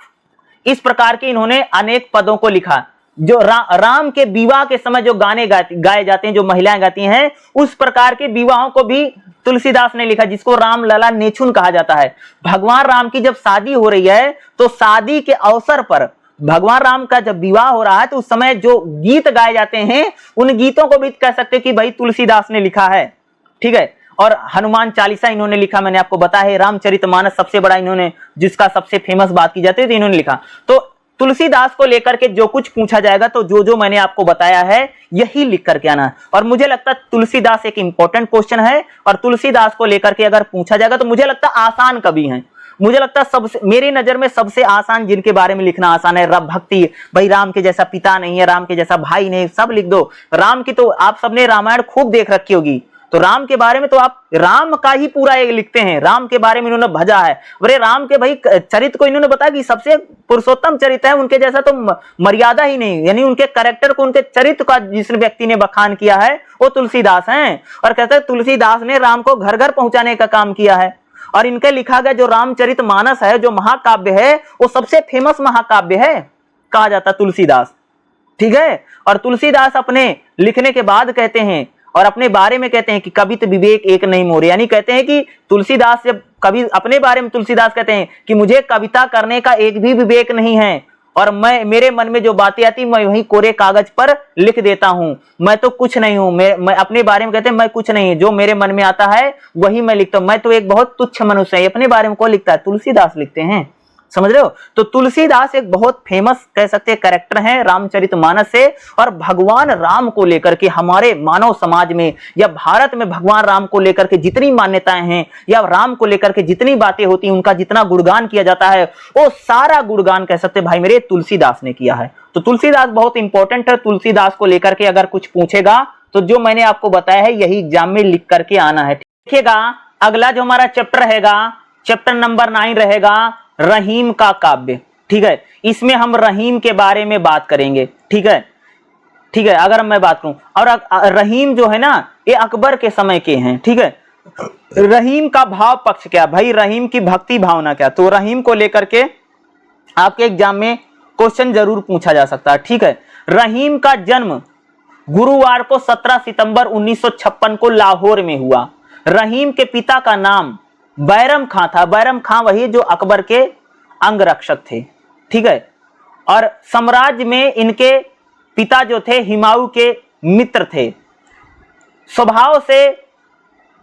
इस प्रकार के इन्होंने अनेक पदों को लिखा। जो राम के विवाह के समय जो गाने गाए जाते हैं, जो महिलाएं गाती हैं, उस प्रकार के विवाहों को भी तुलसीदास ने लिखा, जिसको राम लला नेछुन कहा जाता है। भगवान राम की जब शादी हो रही है तो शादी के अवसर पर भगवान राम का जब विवाह हो रहा है तो उस समय जो गीत गाए जाते हैं, उन गीतों को भी कह सकते कि भाई तुलसीदास ने लिखा है, ठीक है। और हनुमान चालीसा इन्होंने लिखा, मैंने आपको बताया है। रामचरितमानस सबसे बड़ा इन्होंने, जिसका सबसे फेमस बात की जाती है, तो इन्होंने लिखा। तो तुलसीदास को लेकर के जो कुछ पूछा जाएगा तो जो मैंने आपको बताया है यही लिख करके आना है। और मुझे लगता है तुलसीदास एक इंपॉर्टेंट क्वेश्चन है, और तुलसीदास को लेकर के अगर पूछा जाएगा तो मुझे लगता है आसान कवि है। मुझे लगता है सबसे, मेरी नजर में सबसे आसान, जिनके बारे में लिखना आसान है, रब भक्ति, भाई राम के जैसा पिता नहीं है, राम के जैसा भाई नहीं, सब लिख दो। राम की तो आप सबने रामायण खूब देख रखी होगी, तो राम के बारे में तो आप राम का ही पूरा एक लिखते हैं, राम के बारे में इन्होंने भजा है। अरे राम के भाई चरित्र को इन्होंने बताया कि सबसे पुरुषोत्तम चरित्र है, उनके जैसा तो मर्यादा ही नहीं, यानी उनके कैरेक्टर को, उनके चरित्र का जिस व्यक्ति ने बखान किया है वो तुलसीदास हैं। और कहते हैं तुलसीदास ने राम को घर घर पहुंचाने का काम किया है। और इनके लिखा गया जो रामचरितमानस है, जो महाकाव्य है, वो सबसे फेमस महाकाव्य है कहा जाता तुलसीदास, ठीक है। और तुलसीदास अपने लिखने के बाद कहते हैं, और अपने बारे में कहते हैं कि कवित विवेक एक नहीं मोरे, यानी कहते हैं कि तुलसीदास जब कवि, अपने बारे में तुलसीदास कहते हैं कि मुझे कविता करने का एक भी विवेक नहीं है, और मैं, मेरे मन में जो बातें आती मैं वही कोरे कागज पर लिख देता हूं, मैं तो कुछ नहीं हूं। मैं अपने बारे में कहते हैं मैं कुछ नहीं, जो मेरे मन में आता है वही मैं लिखता हूं, मैं तो एक बहुत तुच्छ मनुष्य है। अपने बारे में कौन लिखता है? तुलसीदास लिखते हैं, समझ रहे हो। तो तुलसीदास एक बहुत फेमस कह सकते हैं कैरेक्टर हैं रामचरितमानस से। और भगवान राम को लेकर के हमारे मानव समाज में या भारत में भगवान राम को लेकर के जितनी मान्यताएं हैं या राम को लेकर के जितनी बातें होती हैं, उनका जितना गुणगान किया जाता है, वो सारा गुणगान कह सकते भाई मेरे तुलसीदास ने किया है। तो तुलसीदास बहुत इंपॉर्टेंट है। तुलसीदास को लेकर के अगर कुछ पूछेगा तो जो मैंने आपको बताया है यही एग्जाम में लिख करके आना है। देखिएगा अगला जो हमारा चैप्टर रहेगा, चैप्टर नंबर 9 रहेगा रहीम का काव्य, ठीक है। इसमें हम रहीम के बारे में बात करेंगे, ठीक है, ठीक है। अगर मैं बात करूं, और रहीम जो है ना ये अकबर के समय के हैं, ठीक है। रहीम का भाव पक्ष क्या, भाई रहीम की भक्ति भावना क्या, तो रहीम को लेकर के आपके एग्जाम में क्वेश्चन जरूर पूछा जा सकता है, ठीक है। रहीम का जन्म गुरुवार को 17 सितंबर 1956 को लाहौर में हुआ। रहीम के पिता का नाम बैरम खां था। बैरम खां वही जो अकबर के अंगरक्षक थे, ठीक है। और साम्राज्य में इनके पिता जो थे हुमायूं के मित्र थे। स्वभाव से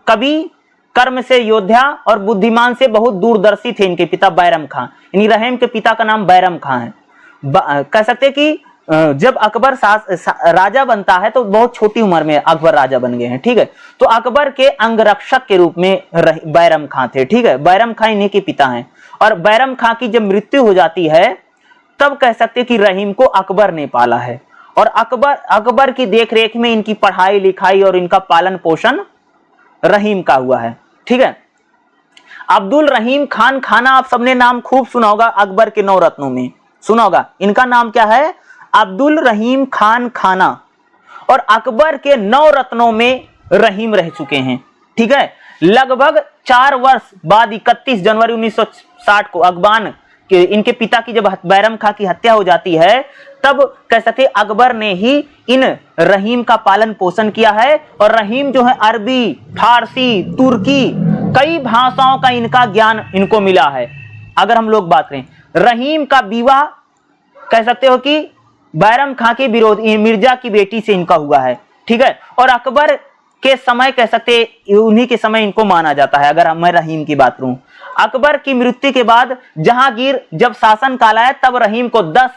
कवि, कर्म से योद्धा और बुद्धिमान से बहुत दूरदर्शी थे इनके पिता बैरम खां। यानी रहीम के पिता का नाम बैरम खां है। कह सकते कि जब अकबर राजा बनता है तो बहुत छोटी उम्र में अकबर राजा बन गए हैं, ठीक है। तो अकबर के अंगरक्षक के रूप में बैरम खां थे, ठीक है। बैरम खां इन्हीं के पिता हैं। और बैरम खां की जब मृत्यु हो जाती है तब कह सकते कि रहीम को अकबर ने पाला है। और अकबर की देखरेख में इनकी पढ़ाई लिखाई और इनका पालन पोषण रहीम का हुआ है, ठीक है। अब्दुल रहीम खान खाना आप सबने नाम खूब सुना होगा, अकबर के 9 रत्नों में सुना होगा। इनका नाम क्या है? अब्दुल रहीम खान खाना। और अकबर के 9 रत्नों में रहीम रह चुके हैं, ठीक है। लगभग 4 वर्ष बाद 31 जनवरी 1960 को अकबर के इनके पिता की जब बैरम खां की हत्या हो जाती है तब कह सकते अकबर ने ही इन रहीम का पालन पोषण किया है। और रहीम जो है अरबी, फारसी, तुर्की कई भाषाओं का इनका ज्ञान इनको मिला है। अगर हम लोग बात करें रहीम का विवाह कह सकते हो कि बैरम खां के विरोध मिर्जा की बेटी से इनका हुआ है, ठीक है। और अकबर के समय कह सकते उन्हीं के समय इनको माना जाता है। अगर मैं रहीम की बात करूं, अकबर की मृत्यु के बाद जहांगीर जब शासन काल आया तब रहीम को 10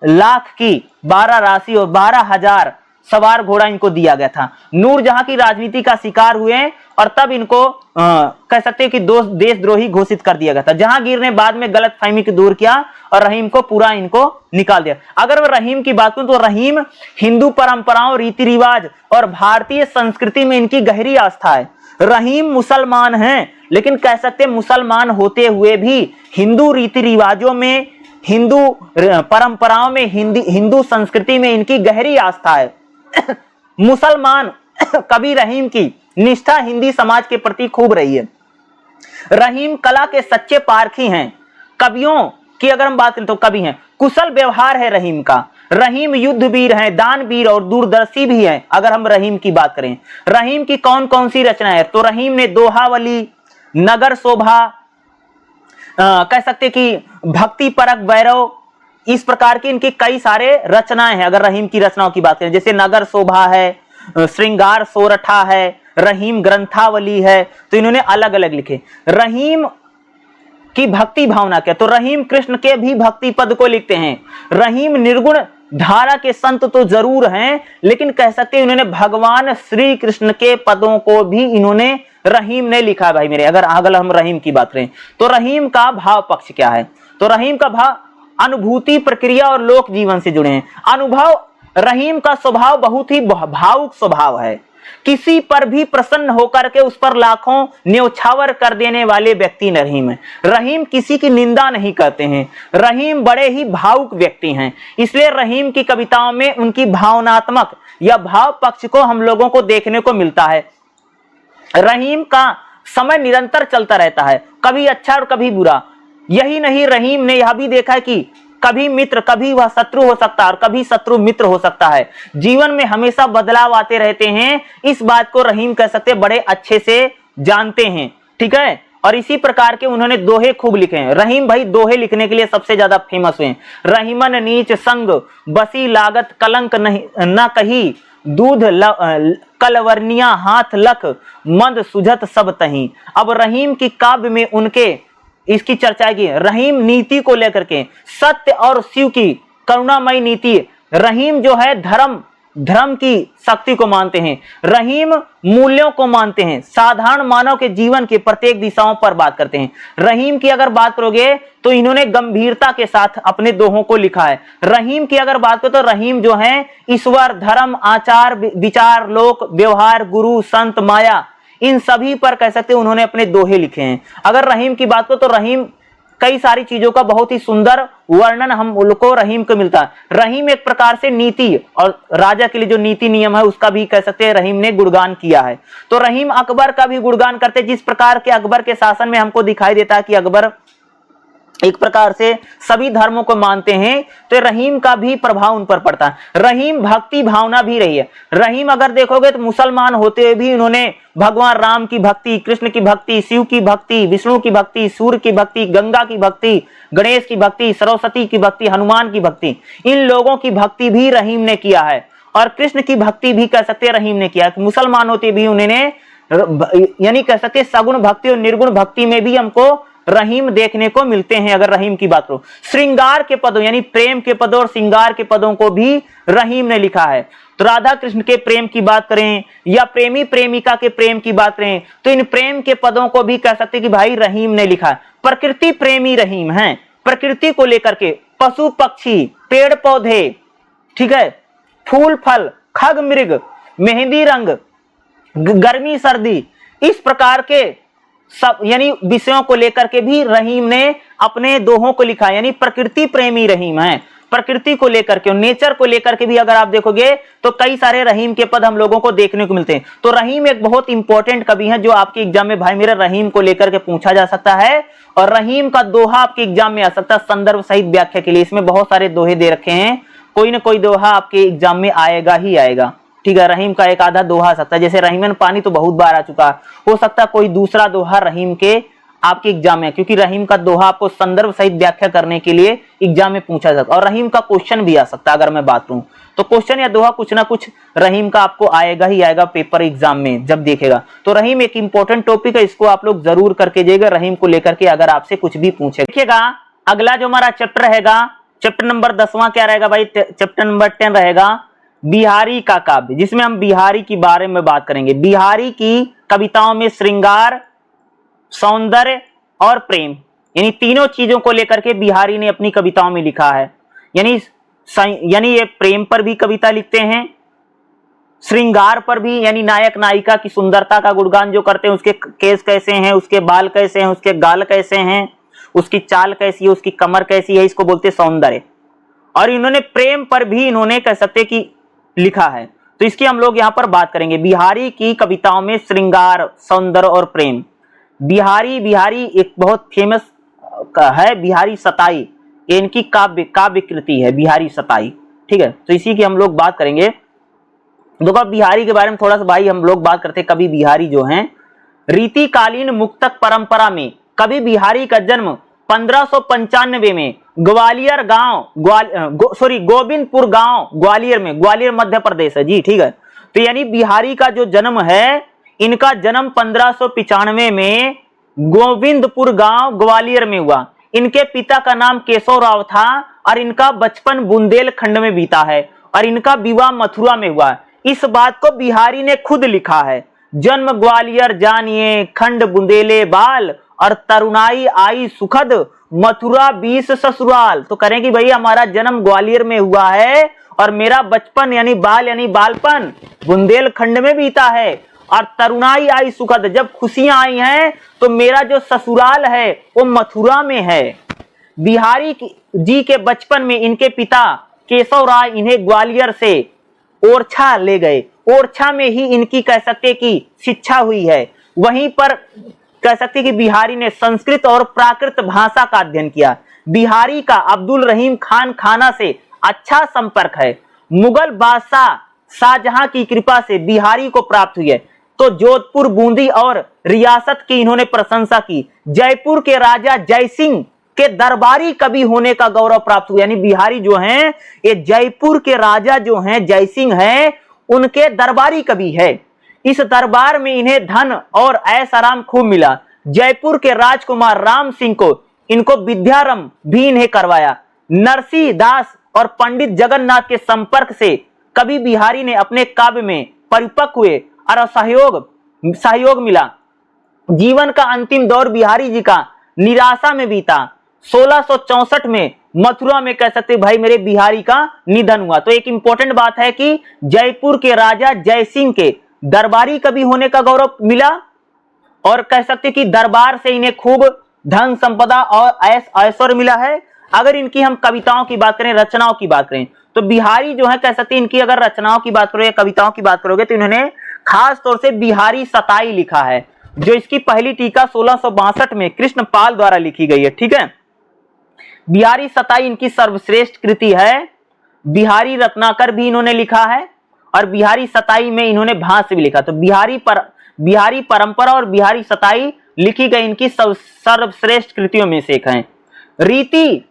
लाख की 12 राशि और 12,000 सवार घोड़ा इनको दिया गया था। नूरजहां की राजनीति का शिकार हुए और तब इनको कह सकते हैं कि देशद्रोही घोषित कर दिया गया था। जहांगीर ने बाद में गलतफहमी को दूर किया और रहीम को पूरा इनको निकाल दिया। अगर मैं रहीम की बात करूं तो रहीम हिंदू परंपराओं, रीति रिवाज और भारतीय संस्कृति में इनकी गहरी आस्था है। रहीम मुसलमान हैं, लेकिन कह सकते हैं मुसलमान होते हुए भी हिंदू रीति रिवाजों में, हिंदू परंपराओं में, हिंदू संस्कृति में इनकी गहरी आस्था है। मुसलमान कवि रहीम की निष्ठा हिंदी समाज के प्रति खूब रही है। रहीम कला के सच्चे पारखी हैं। कवियों की अगर हम बात करें तो कवि हैं। कुशल व्यवहार है रहीम का। रहीम युद्ध वीर हैं, दानवीर और दूरदर्शी भी हैं। अगर हम रहीम की बात करें, रहीम की कौन कौन सी रचनाएं हैं, तो रहीम ने दोहावली, नगर शोभा, कह सकते कि भक्ति परक वैरव, इस प्रकार की इनकी कई सारे रचनाएं हैं। अगर रहीम की रचनाओं की बात करें, जैसे नगर शोभा है, श्रृंगार सोरठा है, रहीम ग्रंथावली है, तो इन्होंने अलग अलग लिखे। रहीम की भक्ति भावना क्या, तो रहीम कृष्ण के भी भक्ति पद को लिखते हैं। रहीम निर्गुण धारा के संत तो जरूर हैं, लेकिन कह सकते हैं इन्होंने भगवान श्री कृष्ण के पदों को भी इन्होंने रहीम ने लिखा है भाई मेरे। अगर हम रहीम की बात करें तो रहीम का भाव पक्ष क्या है, तो रहीम का भाव अनुभूति, प्रक्रिया और लोक जीवन से जुड़े हैं। अनुभव, रहीम का स्वभाव बहुत ही भावुक स्वभाव है। किसी पर भी प्रसन्न होकर के उस पर लाखों न्यौछावर कर देने वाले व्यक्ति रहीम है। रहीम किसी की निंदा नहीं करते हैं। रहीम बड़े ही भावुक व्यक्ति हैं, इसलिए रहीम की कविताओं में उनकी भावनात्मक या भाव पक्ष को हम लोगों को देखने को मिलता है। रहीम का समय निरंतर चलता रहता है, कभी अच्छा और कभी बुरा। यही नहीं, रहीम ने यह भी देखा है कि कभी मित्र, कभी वह शत्रु हो सकता है और कभी शत्रु मित्र हो सकता है। जीवन में हमेशा बदलाव आते रहते हैं, इस बात को रहीम कह सकते बड़े अच्छे से जानते हैं। ठीक है, और इसी प्रकार के उन्होंने दोहे खूब लिखे हैं। रहीम भाई दोहे लिखने के लिए सबसे ज्यादा फेमस हुए हैं। रहीमन नीच संग बसी लागत कलंक नहीं न कही, दूध कलवर्निया हाथ लख मंद सुझत सब तही। अब रहीम की काव्य में उनके इसकी चर्चा की। रहीम नीति को लेकर के, सत्य और शिव की करुणामयी नीति। रहीम जो है धर्म की शक्ति को मानते हैं। रहीम मूल्यों को मानते हैं, साधारण मानव के जीवन के प्रत्येक दिशाओं पर बात करते हैं। रहीम की अगर बात करोगे तो इन्होंने गंभीरता के साथ अपने दोहों को लिखा है। रहीम की अगर बात करो तो रहीम जो है ईश्वर, धर्म, आचार विचार, लोक व्यवहार, गुरु, संत, माया, इन सभी पर कह सकते हैं उन्होंने अपने दोहे लिखे हैं। अगर रहीम की बात करो तो रहीम कई सारी चीजों का बहुत ही सुंदर वर्णन हम उनको रहीम को मिलता है। रहीम एक प्रकार से नीति और राजा के लिए जो नीति नियम है उसका भी कह सकते हैं रहीम ने गुणगान किया है। तो रहीम अकबर का भी गुणगान करते, जिस प्रकार के अकबर के शासन में हमको दिखाई देता है कि अकबर एक प्रकार से सभी धर्मों को मानते हैं, तो रहीम का भी प्रभाव उन पर पड़ता है। रहीम भक्ति भावना भी रही है। रहीम अगर देखोगे तो मुसलमान होते हुए भी उन्होंने भगवान राम की भक्ति, कृष्ण की भक्ति, शिव की भक्ति, विष्णु की भक्ति, सूर्य की भक्ति, गंगा की भक्ति, गणेश की भक्ति, सरस्वती की भक्ति, हनुमान की भक्ति, इन लोगों की भक्ति भी रहीम ने किया है। और कृष्ण की भक्ति भी कह सकते रहीम ने किया। मुसलमान होते भी उन्होंने यानी कह सकते सगुण भक्ति और निर्गुण भक्ति में भी हमको रहीम देखने को मिलते हैं। अगर रहीम की बात करो, श्रृंगार के पदों यानी प्रेम के पदों और श्रृंगार के पदों को भी रहीम ने लिखा है। तो राधा कृष्ण के प्रेम की बात करें या प्रेमी प्रेमिका के प्रेम की बात करें तो इन प्रेम के पदों को भी कह सकते कि भाई रहीम ने लिखा है। प्रकृति प्रेमी रहीम है। प्रकृति को लेकर के पशु पक्षी, पेड़ पौधे, ठीक है, फूल फल, खग मृग, मेहंदी रंग, गर्मी सर्दी, इस प्रकार के सब यानी विषयों को लेकर के भी रहीम ने अपने दोहों को लिखा। यानी प्रकृति प्रेमी रहीम है। प्रकृति को लेकर के, नेचर को लेकर के भी अगर आप देखोगे तो कई सारे रहीम के पद हम लोगों को देखने को मिलते हैं। तो रहीम एक बहुत इंपॉर्टेंट कवि है जो आपके एग्जाम में भाई मेरे रहीम को लेकर के पूछा जा सकता है। और रहीम का दोहा आपके एग्जाम में आ सकता है संदर्भ सहित व्याख्या के लिए। इसमें बहुत सारे दोहे दे रखे हैं, कोई ना कोई दोहा आपके एग्जाम में आएगा ही आएगा। ठीक है, रहीम का एक आधा दोहा आ सकता है, जैसे रहीमन पानी तो बहुत बार आ चुका है, हो सकता है कोई दूसरा दोहा रहीम के आपके एग्जाम में, क्योंकि रहीम का दोहा आपको संदर्भ सहित व्याख्या करने के लिए एग्जाम में पूछा जाता है। और रहीम का क्वेश्चन भी आ सकता है। अगर मैं बात करूं तो क्वेश्चन या दोहा कुछ ना कुछ रहीम का आपको आएगा ही आएगा पेपर एग्जाम में जब देखेगा। तो रहीम एक इंपॉर्टेंट टॉपिक है, इसको आप लोग जरूर करके जाइएगा रहीम को लेकर के अगर आपसे कुछ भी पूछे। देखिएगा अगला जो हमारा चैप्टर रहेगा, चैप्टर नंबर 10वां क्या रहेगा भाई, चैप्टर नंबर 10 रहेगा बिहारी का काव्य, जिसमें हम बिहारी के बारे में बात करेंगे। बिहारी की कविताओं में श्रृंगार, सौंदर्य और प्रेम, यानी तीनों चीजों को लेकर के बिहारी ने अपनी कविताओं में लिखा है। यानी ये प्रेम पर भी कविता लिखते हैं, श्रृंगार पर भी, यानी नायक नायिका की सुंदरता का गुणगान जो करते हैं, उसके केस कैसे हैं, उसके बाल कैसे हैं, उसके गाल कैसे हैं, उसकी चाल कैसी है, उसकी कमर कैसी है, इसको बोलते हैं सौंदर्य। और इन्होंने प्रेम पर भी इन्होंने कह सकते कि लिखा है, तो इसकी हम लोग यहाँ पर बात करेंगे। बिहारी की कविताओं में श्रृंगार, सौंदर्य और प्रेम। बिहारी एक बहुत फेमस है, बिहारी सताई, इनकी काव्य कृति है बिहारी सताई, ठीक है। तो इसी की हम लोग बात करेंगे। देखो बिहारी के बारे में थोड़ा सा भाई हम लोग बात करते हैं। कवि बिहारी जो हैं, रीतिकालीन मुक्तक परंपरा में कवि बिहारी का जन्म 1595 में ग्वालियर गांव, गोविंदपुर गांव, ग्वालियर में, ग्वालियर मध्य प्रदेश है जी, ठीक है। तो यानी बिहारी का जो जन्म है, इनका जन्म 1595 में गोविंदपुर गांव ग्वालियर में हुआ। इनके पिता का नाम केशव राव था और इनका बचपन बुंदेलखंड में बीता है और इनका विवाह मथुरा में हुआ। इस बात को बिहारी ने खुद लिखा है। जन्म ग्वालियर जानिए, खंड बुंदेले बाल, और तरुणाई आई सुखद, मथुरा 20 ससुराल। तो करें कि भाई हमारा जन्म ग्वालियर में हुआ है और मेरा बचपन यानी बालपन बुंदेलखंड में बीता है, और तरुणाई आई सुखद, जब खुशियां आई हैं तो मेरा जो ससुराल है वो मथुरा में है। बिहारी जी के बचपन में इनके पिता केशव राय इन्हें ग्वालियर से ओरछा ले गए। ओरछा में ही इनकी कह सकते कि शिक्षा हुई है। वहीं पर कह सकते कि बिहारी ने संस्कृत और प्राकृत भाषा का अध्ययन किया। बिहारी का अब्दुल रहीम खान खाना से अच्छा संपर्क है। मुगल बादशाह शाहजहां की कृपा से बिहारी को प्राप्त हुई है। तो जोधपुर, बूंदी और रियासत की इन्होंने प्रशंसा की। जयपुर के राजा जयसिंह के दरबारी कवि होने का गौरव प्राप्त हुआ। यानी बिहारी जो हैं, ये जयपुर के राजा जो हैं जयसिंह हैं, उनके दरबारी कवि है। इस दरबार में इन्हें धन और ऐश आराम खूब मिला। जयपुर के राजकुमार राम सिंह को इनको विद्यारंभ भी इन्हें करवाया। नरसी दास और पंडित जगन्नाथ के संपर्क से कवि बिहारी ने अपने काव्य में परिपक्व हुए और सहयोग मिला। जीवन का अंतिम दौर बिहारी जी का निराशा में बीता। 1664 में मथुरा में कह सकते भाई मेरे बिहारी का निधन हुआ। तो एक इंपॉर्टेंट बात है कि जयपुर के राजा जयसिंह के दरबारी कवि होने का गौरव मिला और कह सकते कि दरबार से इन्हें खूब धन संपदा और ऐश्वर्य मिला है। अगर इनकी हम कविताओं की बात करें, रचनाओं की बात करें, तो बिहारी जो है कह सकते हैं इनकी अगर रचनाओं की बात करोगे, कविताओं की बात करोगे, तो इन्होंने खास तौर से बिहारी सताई लिखा है, जो इसकी पहली टीका 1662 में कृष्णपाल द्वारा लिखी गई है, ठीक है। बिहारी सताई इनकी सर्वश्रेष्ठ कृति है। बिहारी रत्नाकर भी इन्होंने लिखा है और बिहारी सताई में इन्होंने भाष्य भी लिखा। तो बिहारी परंपरा और बिहारी सताई लिखी गई इनकी सर्वश्रेष्ठ कृतियों में से एक है। रीति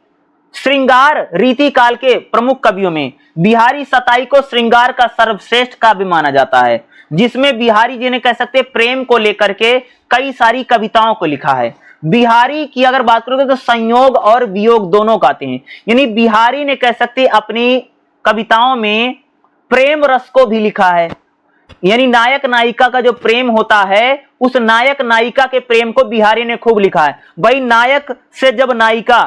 श्रृंगार रीति काल के प्रमुख कवियों में बिहारी सताई को श्रृंगार का सर्वश्रेष्ठ काव्य माना जाता है, जिसमें बिहारी जी ने कह सकते प्रेम को लेकर के कई सारी कविताओं को लिखा है। बिहारी की अगर बात करोगे तो संयोग और वियोग दोनों गाते हैं। यानी बिहारी ने कह सकते अपनी कविताओं में प्रेम रस को भी लिखा है। यानी नायक नायिका का जो प्रेम होता है, उस नायक नायिका के प्रेम को बिहारी ने खूब लिखा है। भाई नायक से जब नायिका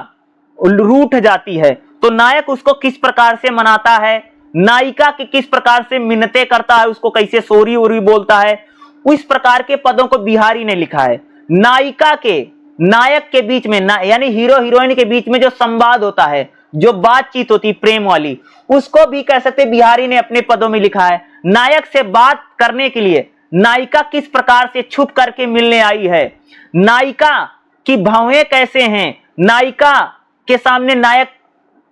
रूठ जाती है तो नायक उसको किस प्रकार से मनाता है, नायिका की किस प्रकार से मिन्नतें करता है, उसको कैसे सोरी ओरी बोलता है, उस प्रकार के पदों को बिहारी ने लिखा है। नायिका के नायक के बीच में यानी हीरो हीरोइन के बीच में जो संवाद होता है, जो बातचीत होती प्रेम वाली, उसको भी कह सकते बिहारी ने अपने पदों में लिखा है। नायक से बात करने के लिए नायिका किस प्रकार से छुप करके मिलने आई है, नायिका की भावें कैसे हैं, नायिका के सामने नायक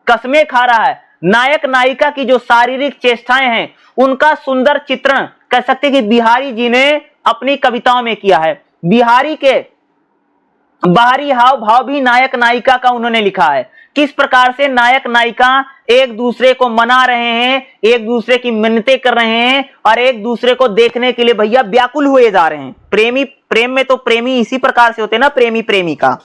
कसमें खा रहा है, नायक नायिका की जो शारीरिक चेष्टाएं हैं उनका सुंदर चित्रण कह सकते कि बिहारी जी ने अपनी कविताओं में किया है। बिहारी के बाहरी हाव भाव भी नायक नायिका का उन्होंने लिखा है। किस प्रकार से नायक नायिका एक दूसरे को मना रहे हैं, एक दूसरे की मिन्नतें कर रहे हैं और एक दूसरे को देखने के लिए भैया व्याकुल हुए जा रहे हैं। प्रेम में तो प्रेमी इसी प्रकार से होते हैं ना, प्रेमी प्रेमिका,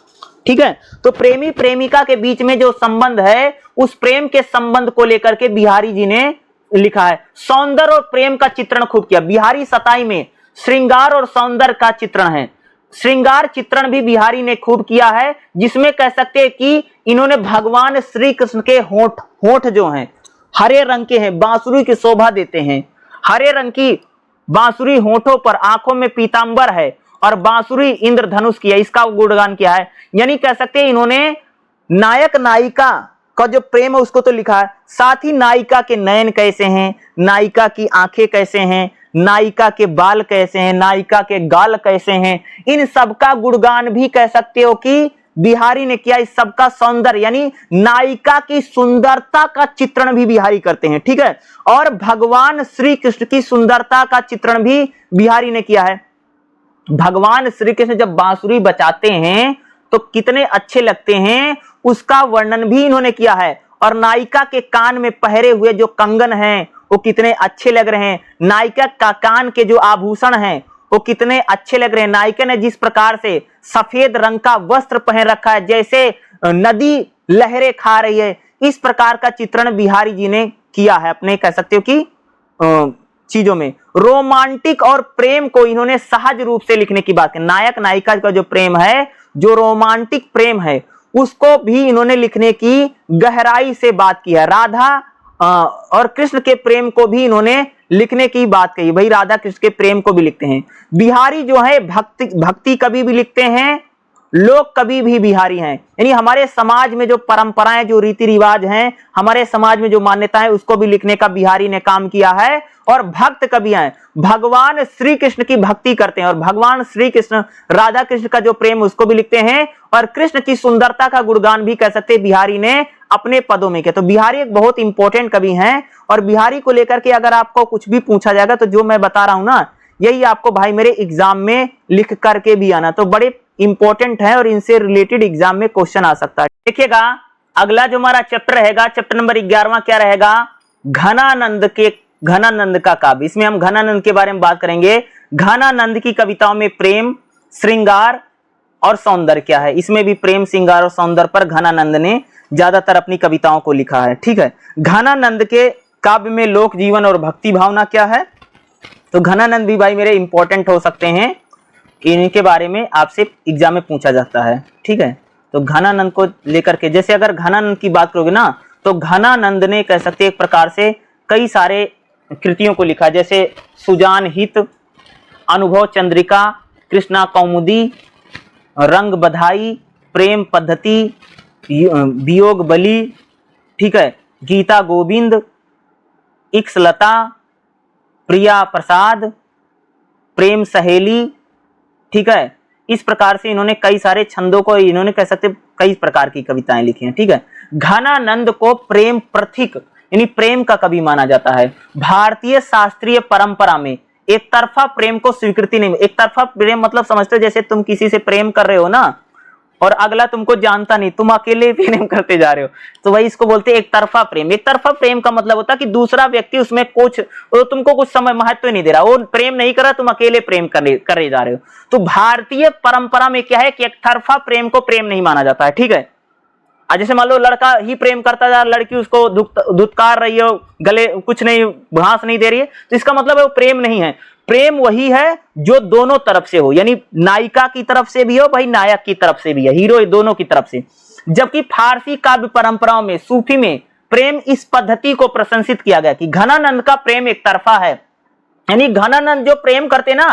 ठीक है। तो प्रेमी प्रेमिका के बीच में जो संबंध है, उस प्रेम के संबंध को लेकर के बिहारी जी ने लिखा है। सौंदर्य और प्रेम का चित्रण खूब किया। बिहारी सताई में श्रृंगार और सौंदर्य का चित्रण है। श्रृंगार चित्रण भी बिहारी ने खूब किया है, जिसमें कह सकते हैं कि इन्होंने भगवान श्री कृष्ण के होंठ होंठ जो हैं हरे रंग के हैं, बांसुरी की शोभा देते हैं। हरे रंग की बांसुरी होंठों पर, आंखों में पीतांबर है और बांसुरी इंद्रधनुष की है, इसका गुणगान किया है। यानी कह सकते हैं इन्होंने नायक नायिका का जो प्रेम है उसको तो लिखा है, साथ ही नायिका के नयन कैसे हैं, नायिका की आंखें कैसे हैं, नायिका के बाल कैसे हैं, नायिका के गाल कैसे हैं, इन सबका गुणगान भी कह सकते हो कि बिहारी ने किया। इस सबका सौंदर्य यानी नायिका की सुंदरता का चित्रण भी बिहारी करते हैं, ठीक है। और भगवान श्री कृष्ण की सुंदरता का चित्रण भी बिहारी ने किया है। भगवान श्री कृष्ण जब बांसुरी बजाते हैं तो कितने अच्छे लगते हैं, उसका वर्णन भी इन्होंने किया है। और नायिका के कान में पहरे हुए जो कंगन हैं वो कितने अच्छे लग रहे हैं, नायिका का कान के जो आभूषण हैं वो कितने अच्छे लग रहे हैं। नायिका ने जिस प्रकार से सफेद रंग का वस्त्र पहन रखा है, जैसे नदी लहरें खा रही है, इस प्रकार का चित्रण बिहारी जी ने किया है अपने कह सकते हो कि चीजों में। रोमांटिक और प्रेम को इन्होंने सहज रूप से लिखने की बात की। नायक नायिका का जो प्रेम है, जो रोमांटिक प्रेम है, उसको भी इन्होंने लिखने की गहराई से बात की है। राधा और कृष्ण के प्रेम को भी इन्होंने लिखने की बात कही। भाई राधा कृष्ण के प्रेम को भी लिखते हैं। बिहारी जो है भक्ति कवि भी लिखते हैं, लोक कवि भी बिहारी हैं। यानी हमारे समाज में जो परंपराएं, जो रीति रिवाज हैं, हमारे समाज में जो मान्यता है, उसको भी लिखने का बिहारी ने काम किया है। और भक्त कवि हैं, भगवान श्री कृष्ण की भक्ति करते हैं और भगवान श्री कृष्ण राधा कृष्ण का जो प्रेम उसको भी लिखते हैं। और कृष्ण की सुंदरता का गुणगान भी कह सकते हैं बिहारी ने अपने पदों में किया। तो बिहारी एक बहुत इंपॉर्टेंट कवि हैं। और बिहारी को लेकर के अगर आपको कुछ भी पूछा जाएगा तो जो मैं बता रहा हूं ना, यही आपको भाई मेरे एग्जाम में लिख करके भी आना, तो बड़े इंपॉर्टेंट है और इनसे रिलेटेड एग्जाम में क्वेश्चन आ सकता है। देखिएगा अगला जो हमारा चैप्टर रहेगा, चैप्टर नंबर 11वां क्या रहेगा, घनानंद का काव्य। इसमें हम घनानंद के बारे में बात करेंगे। घनानंद की कविताओं में प्रेम, श्रृंगार और सौंदर्य क्या है। इसमें भी प्रेम, श्रृंगार और सौंदर्य पर घनानंद ने ज्यादातर अपनी कविताओं को लिखा है, ठीक है। घनानंद के काव्य में लोक जीवन और भक्ति भावना क्या है। तो घनानंद भी भाई मेरे इंपॉर्टेंट हो सकते हैं, इनके बारे में आपसे एग्जाम में पूछा जाता है, ठीक है। तो घनानंद को लेकर के, जैसे अगर घनानंद की बात करोगे ना, तो घनानंद ने कह सकते एक प्रकार से कई सारे कृतियों को लिखा, जैसे सुजान हित, अनुभव चंद्रिका, कृष्णा कौमुदी, रंग बधाई, प्रेम पद्धति, वियोग बलि, ठीक है, गीता गोविंद, इक्सलता, प्रिया प्रसाद, प्रेम सहेली, ठीक है। इस प्रकार से इन्होंने कई सारे छंदों को, इन्होंने कह सकते कई प्रकार की कविताएं लिखी हैं, ठीक है। घनानंद को प्रेम प्रथिक यानी प्रेम का कवि माना जाता है। भारतीय शास्त्रीय परंपरा में एक तरफा प्रेम को स्वीकृति नहीं। एक तरफा प्रेम मतलब समझते हो जैसे तुम किसी से प्रेम कर रहे हो ना और अगला तुमको जानता नहीं, तुम अकेले प्रेम करते जा रहे हो, तो वही इसको बोलते हैं एक तरफा प्रेम। एक तरफा प्रेम का मतलब होता है कि दूसरा व्यक्ति उसमें कुछ, वो तुमको कुछ समय महत्व नहीं दे रहा, वो प्रेम नहीं कर रहा, तुम अकेले प्रेम करे जा रहे हो। तो भारतीय परंपरा में क्या है कि एक तरफा प्रेम को प्रेम नहीं माना जाता है, ठीक है। जैसे मान लो लड़का ही प्रेम करता जा, लड़की उसको धुतकार रही हो, गले कुछ नहीं, घास नहीं दे रही है, तो इसका मतलब है वो प्रेम नहीं है। प्रेम वही है जो दोनों तरफ से हो, यानी नायिका की तरफ से भी हो, भाई नायक की तरफ से भी है, हीरो दोनों की तरफ से। जबकि फारसी काव्य परंपराओं में, सूफी में प्रेम इस पद्धति को प्रशंसित किया गया कि घनानंद का प्रेम एक तरफा है। यानी घनानंद जो प्रेम करते ना,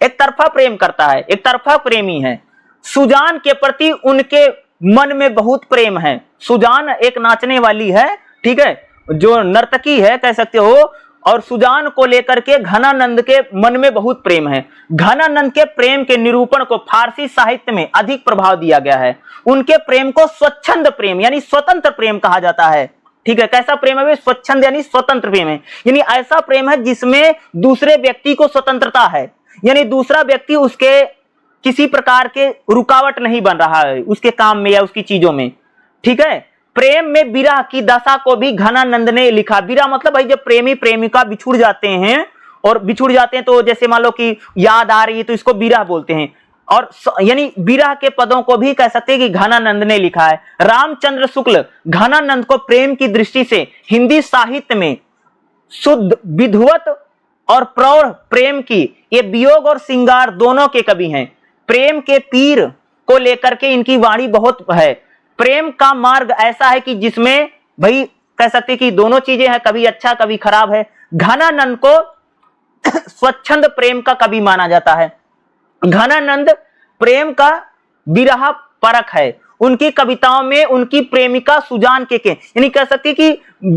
एक तरफा प्रेम करता है, एक तरफा प्रेमी है। सुजान के प्रति उनके मन में बहुत प्रेम है। सुजान एक नाचने वाली है, ठीक है, जो नर्तकी है कह सकते हो, और सुजान को लेकर के घनानंद के मन में बहुत प्रेम है। घनानंद के प्रेम के निरूपण को फारसी साहित्य में अधिक प्रभाव दिया गया है। उनके प्रेम को स्वच्छंद प्रेम यानी स्वतंत्र प्रेम कहा जाता है, ठीक है। कैसा प्रेम है? स्वच्छंद यानी स्वतंत्र प्रेम है, यानी ऐसा प्रेम है जिसमें दूसरे व्यक्ति को स्वतंत्रता है, यानी दूसरा व्यक्ति उसके किसी प्रकार के रुकावट नहीं बन रहा है उसके काम में या उसकी चीजों में, ठीक है। प्रेम में विरह की दशा को भी घनानंद ने लिखा। विरह मतलब भाई जब प्रेमी प्रेमिका बिछुड़ जाते हैं, और बिछुड़ जाते हैं तो जैसे मान लो कि याद आ रही है तो इसको विरह बोलते हैं, और यानी विरह के पदों को भी कह सकते हैं कि घनानंद ने लिखा है। रामचंद्र शुक्ल घनानंद को प्रेम की दृष्टि से हिंदी साहित्य में शुद्ध विधुवत और प्रौढ़ प्रेम की, ये वियोग और श्रृंगार दोनों के कवि हैं। प्रेम के पीर को लेकर के इनकी वाणी बहुत है। प्रेम का मार्ग ऐसा है कि जिसमें भाई कह सकते कि दोनों चीजें हैं, कभी अच्छा कभी खराब है। घनानंद को स्वच्छंद प्रेम का कवि माना जाता है। घनानंद प्रेम का विरह परख है। उनकी कविताओं में उनकी प्रेमिका सुजान के यानी कह सकते कि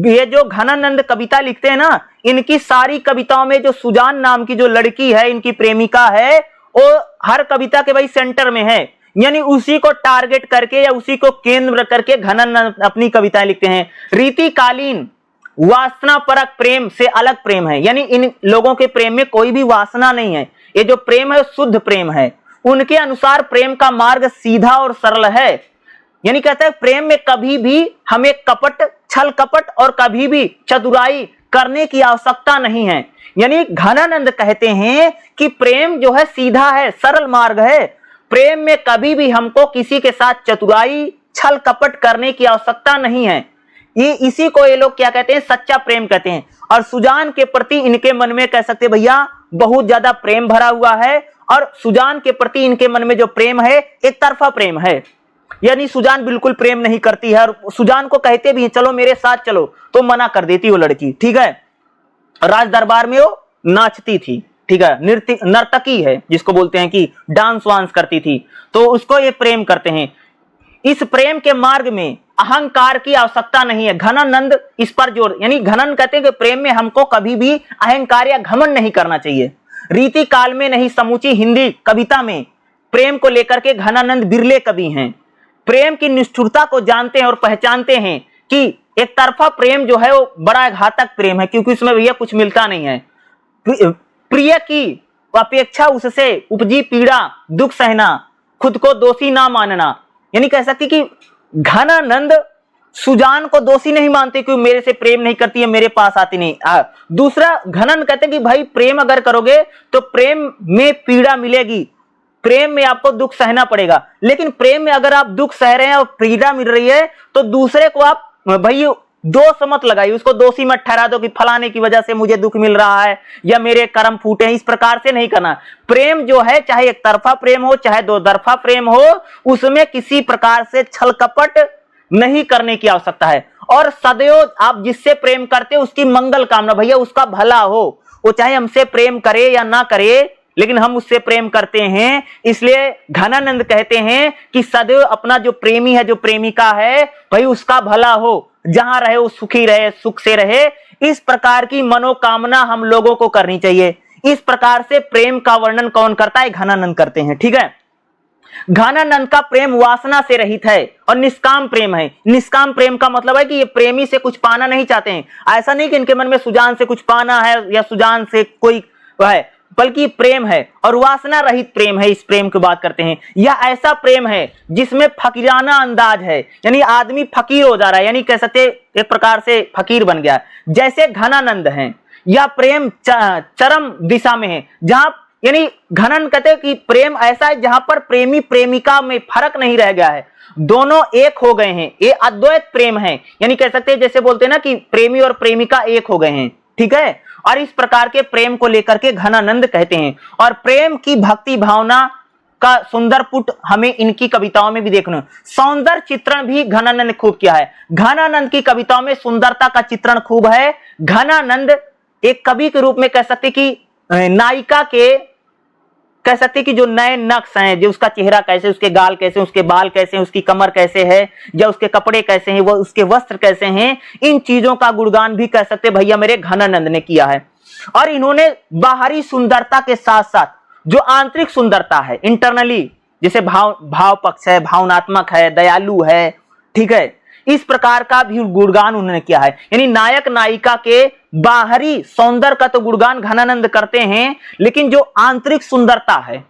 ये जो घनानंद कविता लिखते हैं ना, इनकी सारी कविताओं में जो सुजान नाम की जो लड़की है, इनकी प्रेमिका है, वो हर कविता के भाई सेंटर में है। यानी उसी को टारगेट करके या उसी को केंद्र करके घनानंद अपनी कविताएं लिखते हैं। रीतिकालीन वासना परक प्रेम से अलग प्रेम है, यानी इन लोगों के प्रेम में कोई भी वासना नहीं है। ये जो प्रेम है शुद्ध प्रेम है। उनके अनुसार प्रेम का मार्ग सीधा और सरल है। यानी कहते हैं प्रेम में कभी भी हमें कपट, छल कपट और कभी भी चतुराई करने की आवश्यकता नहीं है। यानी घनानंद कहते हैं कि प्रेम जो है सीधा है, सरल मार्ग है। प्रेम में कभी भी हमको किसी के साथ चतुराई, छल कपट करने की आवश्यकता नहीं है। ये इसी को ये लोग क्या कहते हैं, सच्चा प्रेम कहते हैं। और सुजान के प्रति इनके मन में कह सकते भैया बहुत ज्यादा प्रेम भरा हुआ है। और सुजान के प्रति इनके मन में जो प्रेम है एक तरफा प्रेम है, यानी सुजान बिल्कुल प्रेम नहीं करती है। और सुजान को कहते भी हैं चलो मेरे साथ चलो, तो मना कर देती वो लड़की। ठीक है, राज दरबार में वो नाचती थी, ठीक है, नर्तकी है जिसको बोलते हैं कि डांस वांस करती थी, तो उसको ये प्रेम करते हैं। इस प्रेम के मार्ग में अहंकार की आवश्यकता नहीं है। घनानंद इस पर जोर, यानी घनानंद कहते हैं कि प्रेम में हमको कभी भी अहंकार या घमंड नहीं करना चाहिए। रीति काल में नहीं, समूची हिंदी कविता में प्रेम को लेकर के घनानंद बिरले कवि हैं। प्रेम की निष्ठुरता को जानते हैं और पहचानते हैं कि एक तरफा प्रेम जो है वो बड़ा घातक प्रेम है, क्योंकि उसमें भैया कुछ मिलता नहीं है। प्रिय की अपेक्षा उससे उपजी पीड़ा, दुख सहना, खुद को दोषी ना मानना। यानी कह सकती कि घनानंद सुजान को दोषी नहीं मानते कि मेरे से प्रेम नहीं करती है, मेरे पास आती नहीं। दूसरा, घनानंद कहते कि भाई प्रेम अगर करोगे तो प्रेम में पीड़ा मिलेगी, प्रेम में आपको दुख सहना पड़ेगा। लेकिन प्रेम में अगर आप दुख सह रहे हैं और पीड़ा मिल रही है तो दूसरे को आप भाई दोष मत लगाइए, उसको दोषी मत ठहरा दो कि फलाने की वजह से मुझे दुख मिल रहा है या मेरे कर्म फूटे हैं। इस प्रकार से नहीं करना। प्रेम जो है चाहे एक तरफा प्रेम हो चाहे दो तरफा प्रेम हो, उसमें किसी प्रकार से छल कपट नहीं करने की आवश्यकता है। और सदैव आप जिससे प्रेम करते हो उसकी मंगल कामना, भैया उसका भला हो, वो चाहे हमसे प्रेम करे या ना करे, लेकिन हम उससे प्रेम करते हैं। इसलिए घनानंद कहते हैं कि सदैव अपना जो प्रेमी है, जो प्रेमिका है, भाई उसका भला हो, जहां रहे वो सुखी रहे, सुख से रहे। इस प्रकार की मनोकामना हम लोगों को करनी चाहिए। इस प्रकार से प्रेम का वर्णन कौन करता है? घनानंद करते हैं। ठीक है, घनानंद का प्रेम वासना से रहित है और निष्काम प्रेम है। निष्काम प्रेम का मतलब है कि ये प्रेमी से कुछ पाना नहीं चाहते हैं। ऐसा नहीं कि इनके मन में सुजान से कुछ पाना है या सुजान से कोई है, बल्कि प्रेम है और वासना रहित प्रेम है। इस प्रेम की बात करते हैं। यह ऐसा प्रेम है जिसमें फकीराना अंदाज है, यानी आदमी फकीर हो जा रहा है, यानी कह सकते एक प्रकार से फकीर बन गया, जैसे घनानंद हैं। यह प्रेम चरम दिशा में है, जहां यानी घनानंद कहते हैं कि प्रेम ऐसा है जहां पर प्रेमी प्रेमिका में फर्क नहीं रह गया है, दोनों एक हो गए हैं। ये अद्वैत प्रेम है, यानी कह सकते हैं जैसे बोलते हैं ना कि प्रेमी और प्रेमिका एक हो गए हैं। ठीक है, और इस प्रकार के प्रेम को लेकर के घनानंद कहते हैं। और प्रेम की भक्ति भावना का सुंदर पुट हमें इनकी कविताओं में भी देखना। सौंदर्य चित्रण भी घनानंद ने खूब किया है। घनानंद की कविताओं में सुंदरता का चित्रण खूब है। घनानंद एक कवि के रूप में कह सकते कि नायिका के कह सकते कि जो नए नक्श हैं, जो उसका चेहरा कैसे, उसके गाल कैसे, उसके बाल कैसे, उसकी कमर कैसे है, या उसके कपड़े कैसे हैं, वो उसके वस्त्र कैसे हैं, इन चीजों का गुणगान भी कह सकते भैया मेरे घनानंद ने किया है। और इन्होंने बाहरी सुंदरता के साथ साथ जो आंतरिक सुंदरता है, इंटरनली, जैसे भाव पक्ष है, भावनात्मक है, दयालु है, ठीक है, इस प्रकार का भी गुणगान उन्होंने किया है। यानी नायक नायिका के बाहरी सौंदर्य का तो गुणगान घनानंद करते हैं, लेकिन जो आंतरिक सुंदरता है,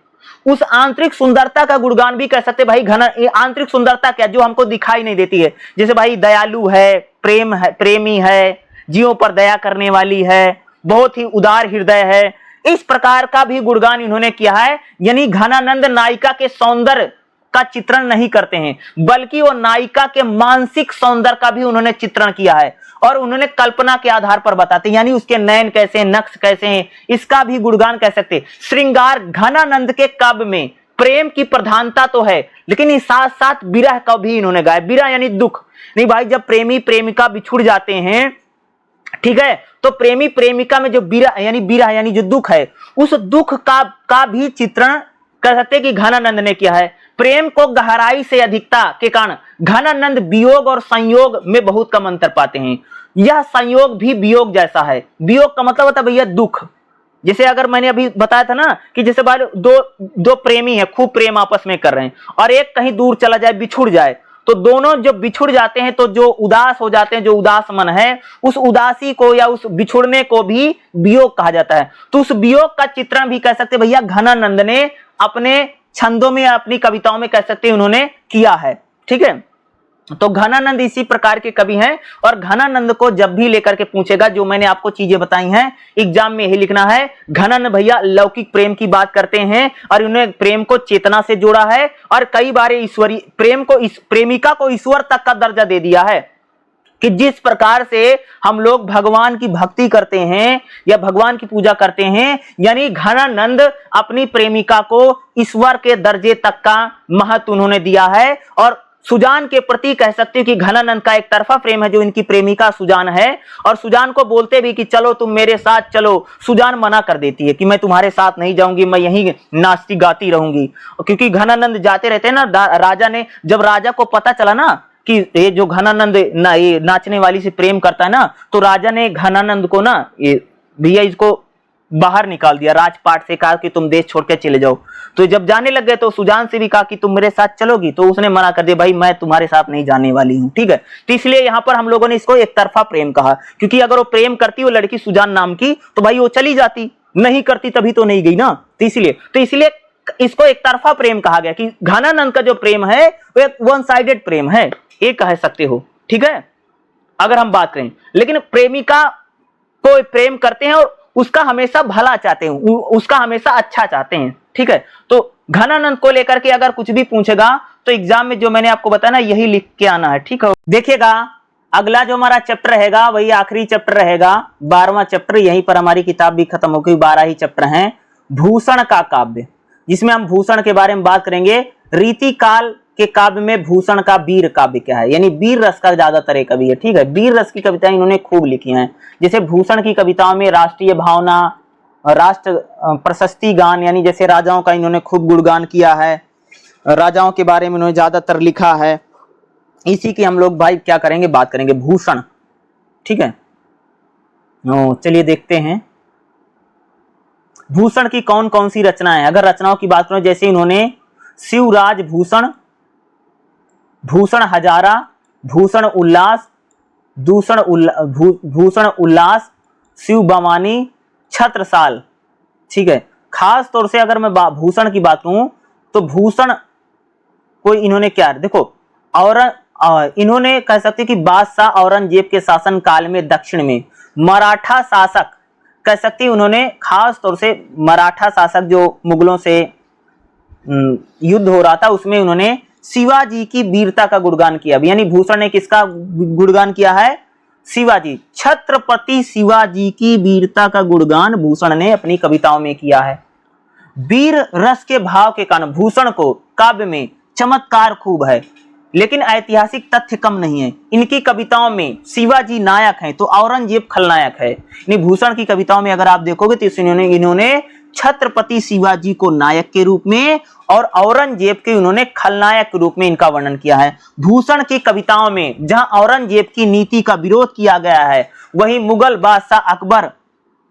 उस आंतरिक सुंदरता का गुणगान भी कह सकते भाई आंतरिक सुंदरता क्या, जो हमको दिखाई नहीं देती है, जैसे भाई दयालु है, प्रेमी है, जीवों पर दया करने वाली है, बहुत ही उदार हृदय है, इस प्रकार का भी गुणगान इन्होंने किया है। यानी घनानंद नायिका के सौंदर्य का चित्रण नहीं करते हैं, बल्कि वो नायिका के मानसिक सौंदर्य का भी उन्होंने चित्रण किया है। और उन्होंने कल्पना के आधार पर बताते, यानी उसके नयन कैसे हैं, नक्श कैसे हैं, इसका भी गुणगान कह सकते। श्रृंगार घनानंद के काव्य में प्रेम की प्रधानता तो है, लेकिन इस साथ साथ विरह का भी इन्होंने गाया। विरह यानी दुख। नहीं भाई, जब प्रेमी प्रेमिका बिछुड़ जाते हैं, ठीक है, तो प्रेमी प्रेमिका में जो विरह यानी जो दुख है, उस दुख का भी चित्रण कर सकते कि घनानंद ने किया है। प्रेम को गहराई से अधिकता के कारण घनानंद वियोग और संयोग में बहुत कम अंतर पाते हैं। यह संयोग भी वियोग जैसा है। वियोग का मतलब होता है भैया दुख। जैसे अगर मैंने अभी बताया था ना कि जैसे भाई दो प्रेमी है, खूब प्रेम आपस में कर रहे हैं, और एक कहीं दूर चला जाए, बिछुड़ जाए, तो दोनों जब बिछुड़ जाते हैं तो जो उदास हो जाते हैं, जो उदास मन है, उस उदासी को या उस बिछुड़ने को भी वियोग कहा जाता है। तो उस वियोग का चित्रण भी कह सकते भैया घनानंद ने अपने छंदों में, अपनी कविताओं में कह सकते उन्होंने किया है। ठीक है, तो घनानंद इसी प्रकार के कवि हैं, और घनानंद को जब भी लेकर के पूछेगा, जो मैंने आपको चीजें बताई हैं, एग्जाम में यही लिखना है। घनानंद भैया लौकिक प्रेम की बात करते हैं, और उन्होंने प्रेम को चेतना से जोड़ा है, और कई बार ईश्वरीय प्रेम को, प्रेमिका को ईश्वर तक का दर्जा दे दिया है कि जिस प्रकार से हम लोग भगवान की भक्ति करते हैं या भगवान की पूजा करते हैं, यानी घनानंद अपनी प्रेमिका को ईश्वर के दर्जे तक का महत्व उन्होंने दिया है। और सुजान के प्रति कह सकते हो कि घनानंद का एक तरफा प्रेम है जो इनकी प्रेमिका सुजान है, और सुजान को बोलते भी कि चलो तुम मेरे साथ चलो, सुजान मना कर देती है कि मैं तुम्हारे साथ नहीं जाऊंगी, मैं यहीं नाचती गाती रहूंगी। क्योंकि घनानंद जाते रहते हैं ना, राजा ने, जब राजा को पता चला ना कि ये जो घनानंद ये नाचने वाली से प्रेम करता है ना, तो राजा ने घनानंद को ना भैया इसको बाहर निकाल दिया, राजपाट से कहा कि तुम देश छोड़ के चले जाओ। तो जब जाने लग गए तो सुजान से भी कहा कि तुम मेरे साथ चलोगी, तो उसने मना कर दिया, भाई मैं तुम्हारे साथ नहीं जाने वाली हूं। ठीक है, तो इसलिए यहां पर हम लोगों ने इसको एक तरफा प्रेम कहा, क्योंकि अगर वो प्रेम करती वो लड़की सुजान नाम की, तो भाई वो चली जाती, नहीं करती तभी तो नहीं गई ना। तो इसलिए इसको एक तरफा प्रेम कहा गया कि घनानंद का जो प्रेम है वो एक वन साइडेड प्रेम है, ये कह सकते हो। ठीक है, अगर हम बात करें, लेकिन प्रेमिका को प्रेम करते हैं और उसका हमेशा भला चाहते हैं, उसका हमेशा अच्छा चाहते हैं। ठीक है, तो घनानंद को लेकर के अगर कुछ भी पूछेगा तो एग्जाम में जो मैंने आपको बताया ना, यही लिख के आना है। ठीक है, देखिएगा अगला जो हमारा चैप्टर रहेगा वही आखिरी चैप्टर रहेगा, 12वां चैप्टर। यहीं पर हमारी किताब भी खत्म हो गई, 12 ही चैप्टर हैं। भूषण का काव्य, जिसमें हम भूषण के बारे में बात करेंगे। रीति काल के काव्य में भूषण का वीर काव्य क्या है, यानी वीर रस का ज्यादातर एक कवि है। ठीक है, वीर रस की कविताएं इन्होंने खूब लिखी हैं। जैसे भूषण की कविताओं में राष्ट्रीय भावना, राष्ट्र प्रशस्ति गान, यानी जैसे राजाओं का इन्होंने खूब गुणगान किया है, राजाओं के बारे में इन्होंने ज्यादातर लिखा है। इसी की हम लोग भाई क्या करेंगे, बात करेंगे, भूषण। ठीक है, चलिए देखते हैं भूषण की कौन कौन सी रचनाएं हैं। अगर रचनाओं की बात करें, जैसे इन्होंने शिवराज भूषण, भूषण हजारा, भूषण उल्लास, भूषण उल्लास, शिव बमानी, छत्रसाल। ठीक है, खास तौर से अगर मैं भूषण की बात करूं तो भूषण को इन्होंने क्या, देखो, और इन्होंने कह सकते कि बादशाह औरंगजेब के शासन काल में दक्षिण में मराठा शासक कह सकते, उन्होंने खास तौर से मराठा शासक जो मुगलों से युद्ध हो रहा था, उसमें उन्होंने शिवाजी की वीरता का गुणगान किया। यानी भूषण ने किसका गुणगान किया है, शिवाजी, छत्रपति शिवाजी की वीरता का गुणगान भूषण ने अपनी कविताओं में किया है। वीर रस के भाव के कारण भूषण को काव्य में चमत्कार खूब है, लेकिन ऐतिहासिक तथ्य कम नहीं है। इनकी कविताओं में शिवाजी नायक हैं तो औरंगजेब खलनायक है। भूषण की कविताओं में अगर आप देखोगे तो इन्होंने छत्रपति शिवाजी को नायक के रूप में और औरंगजेब के उन्होंने खलनायक के रूप में इनका वर्णन किया है। भूषण की कविताओं में जहां औरंगजेब की नीति का विरोध किया गया है, वहीं मुगल बादशाह अकबर,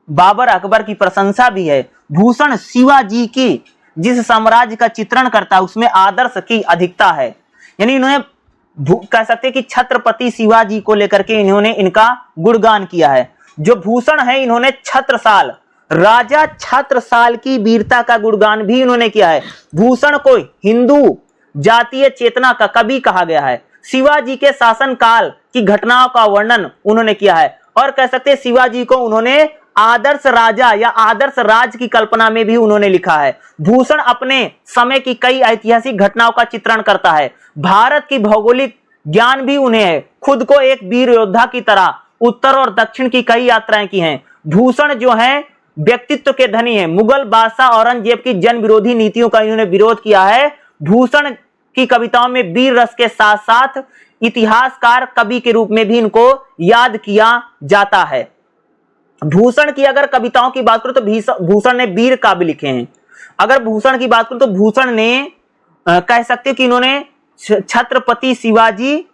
बाबर अकबर की प्रशंसा भी है। भूषण शिवाजी की जिस साम्राज्य का चित्रण करता है उसमें आदर्श की अधिकता है। यानी इन्होंने कह सकते हैं कि छत्रपति शिवाजी को लेकर के इन्होंने इनका गुणगान किया है। जो भूषण है, इन्होंने छत्रसाल, राजा छत्रसाल की वीरता का गुणगान भी इन्होंने किया है। भूषण को हिंदू जातीय चेतना का कवि कहा गया है। शिवाजी के शासन काल की घटनाओं का वर्णन उन्होंने किया है, और कह सकते हैं शिवाजी को उन्होंने आदर्श राजा या आदर्श राज की कल्पना में भी उन्होंने लिखा है। भूषण अपने समय की कई ऐतिहासिक घटनाओं का चित्रण करता है। भारत की भौगोलिक ज्ञान भी उन्हें है। खुद को एक वीर योद्धा की तरह उत्तर और दक्षिण की कई यात्राएं की हैं। भूषण जो है व्यक्तित्व के धनी है। मुगल बादशाह औरंगजेब की जन विरोधी नीतियों का इन्होंने विरोध किया है। भूषण की कविताओं में वीर रस के साथ साथ इतिहासकार कवि के रूप में भी इनको याद किया जाता है। भूषण की अगर कविताओं की बात करूं तो भूषण ने वीर काव्य लिखे हैं। अगर भूषण की बात करूं तो भूषण ने कह सकते हो कि इन्होंने छत्रपति शिवाजी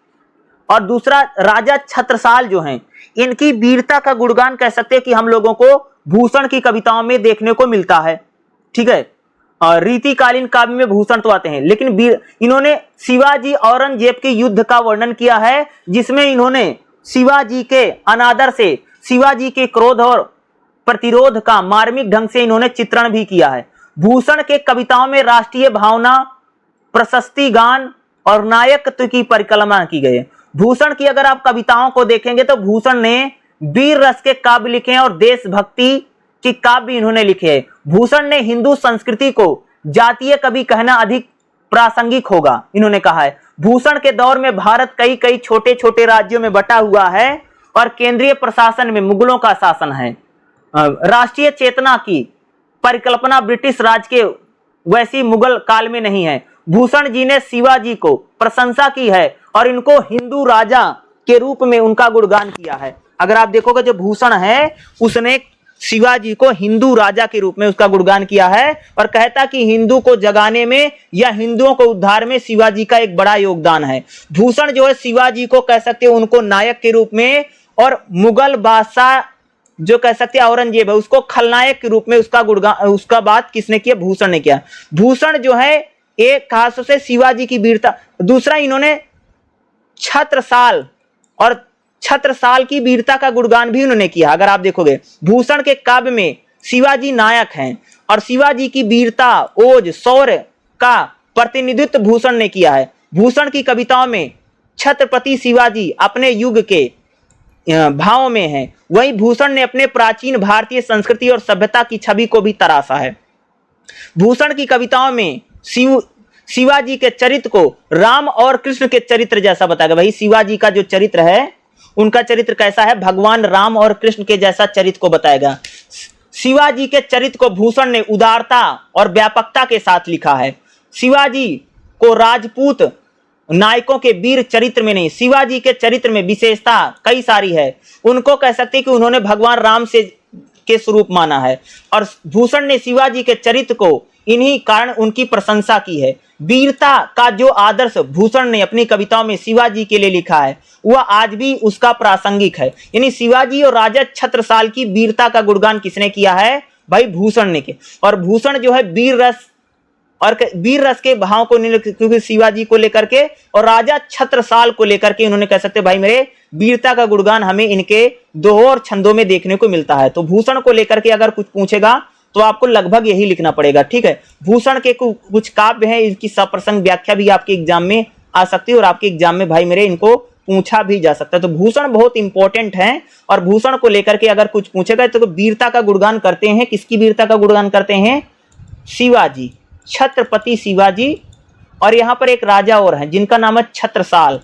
और दूसरा राजा छत्रसाल जो हैं, इनकी वीरता का गुणगान कह सकते हैं कि हम लोगों को भूषण की कविताओं में देखने को मिलता है। ठीक है, रीतिकालीन काव्य में भूषण तो आते हैं, लेकिन इन्होंने शिवाजी औरंगजेब के युद्ध का वर्णन किया है, जिसमें इन्होंने शिवाजी के अनादर से, शिवाजी के क्रोध और प्रतिरोध का मार्मिक ढंग से इन्होंने चित्रण भी किया है। भूषण के कविताओं में राष्ट्रीय भावना, प्रशस्ति गान और नायकत्व की परिकल्पना की गई है। भूषण की अगर आप कविताओं को देखेंगे तो भूषण ने वीर रस के काव्य लिखे हैं और देशभक्ति के काव्य इन्होंने लिखे हैं। भूषण ने हिंदू संस्कृति को जातीय कवि कहना अधिक प्रासंगिक होगा, इन्होंने कहा है। भूषण के दौर में भारत कई कई छोटे छोटे राज्यों में बटा हुआ है और केंद्रीय प्रशासन में मुगलों का शासन है। राष्ट्रीय चेतना की परिकल्पना ब्रिटिश राज के वैसी मुगल काल में नहीं है। भूषण जी ने शिवाजी को प्रशंसा की है और इनको हिंदू राजा के रूप में उनका गुणगान किया है। अगर आप देखोगे जो भूषण है उसने शिवाजी को हिंदू राजा के रूप में उसका गुणगान किया है और कहता कि हिंदू को जगाने में या हिंदुओं को उद्धार में शिवाजी का एक बड़ा योगदान है। भूषण जो है शिवाजी को कह सकते हैं उनको नायक के रूप में, और मुगल बादशाह जो कह सकते हैं औरंगजेब है उसको खलनायक के रूप में उसका गुणगान, उसका बात किसने किया? भूषण ने किया। भूषण जो है एक खास से शिवाजी की वीरता, दूसरा इन्होंने छत्रसाल और छत्रसाल की वीरता का गुणगान भी उन्होंने किया। अगर आप देखोगे भूषण के काव्य में शिवाजी नायक हैं और शिवाजी की वीरता, ओज, शौर्य का प्रतिनिधित्व भूषण ने किया है। भूषण की कविताओं में छत्रपति शिवाजी अपने युग के भाव में है, वहीं भूषण ने अपने प्राचीन भारतीय संस्कृति और सभ्यता की छवि को भी तराशा है। भूषण की कविताओं में शिवाजी के चरित्र को राम और कृष्ण के चरित्र जैसा बताया। भाई शिवाजी का जो चरित्र है उनका चरित्र कैसा है? भगवान राम और कृष्ण के जैसा चरित्र को बताएगा। शिवाजी के चरित्र को भूषण ने उदारता और व्यापकता के साथ लिखा है। शिवाजी को राजपूत नायकों के वीर चरित्र में नहीं, शिवाजी के चरित्र में विशेषता कई सारी है। उनको कह सकते हैं कि उन्होंने भगवान राम से के स्वरूप माना है और भूषण ने शिवाजी के चरित्र को इन्हीं कारण उनकी प्रशंसा की है। वीरता का जो आदर्श भूषण ने अपनी कविताओं में शिवाजी के लिए लिखा है वह आज भी उसका प्रासंगिक है। यानी शिवाजी और राजा छत्रसाल की वीरता का गुणगान किसने किया है? भाई भूषण ने किया। और भूषण जो है वीर रस के भाव को क्योंकि शिवाजी को लेकर के और राजा छत्रसाल को लेकर के उन्होंने कह सकते भाई मेरे वीरता का गुणगान हमें इनके दोहों और छंदों में देखने को मिलता है। तो भूषण को लेकर के अगर कुछ पूछेगा तो आपको लगभग यही लिखना पड़ेगा। ठीक है, भूषण के कुछ काव्य हैं, इनकी सप्रसंग व्याख्या भी आपके एग्जाम में आ सकती है और आपके एग्जाम में भाई मेरे इनको पूछा भी जा सकता है। तो भूषण बहुत इंपॉर्टेंट है और भूषण को लेकर के अगर कुछ पूछेगा तो वीरता का गुणगान करते हैं। किसकी वीरता का गुणगान करते हैं? शिवाजी, छत्रपति शिवाजी। और यहाँ पर एक राजा और है जिनका नाम है छत्रसाल।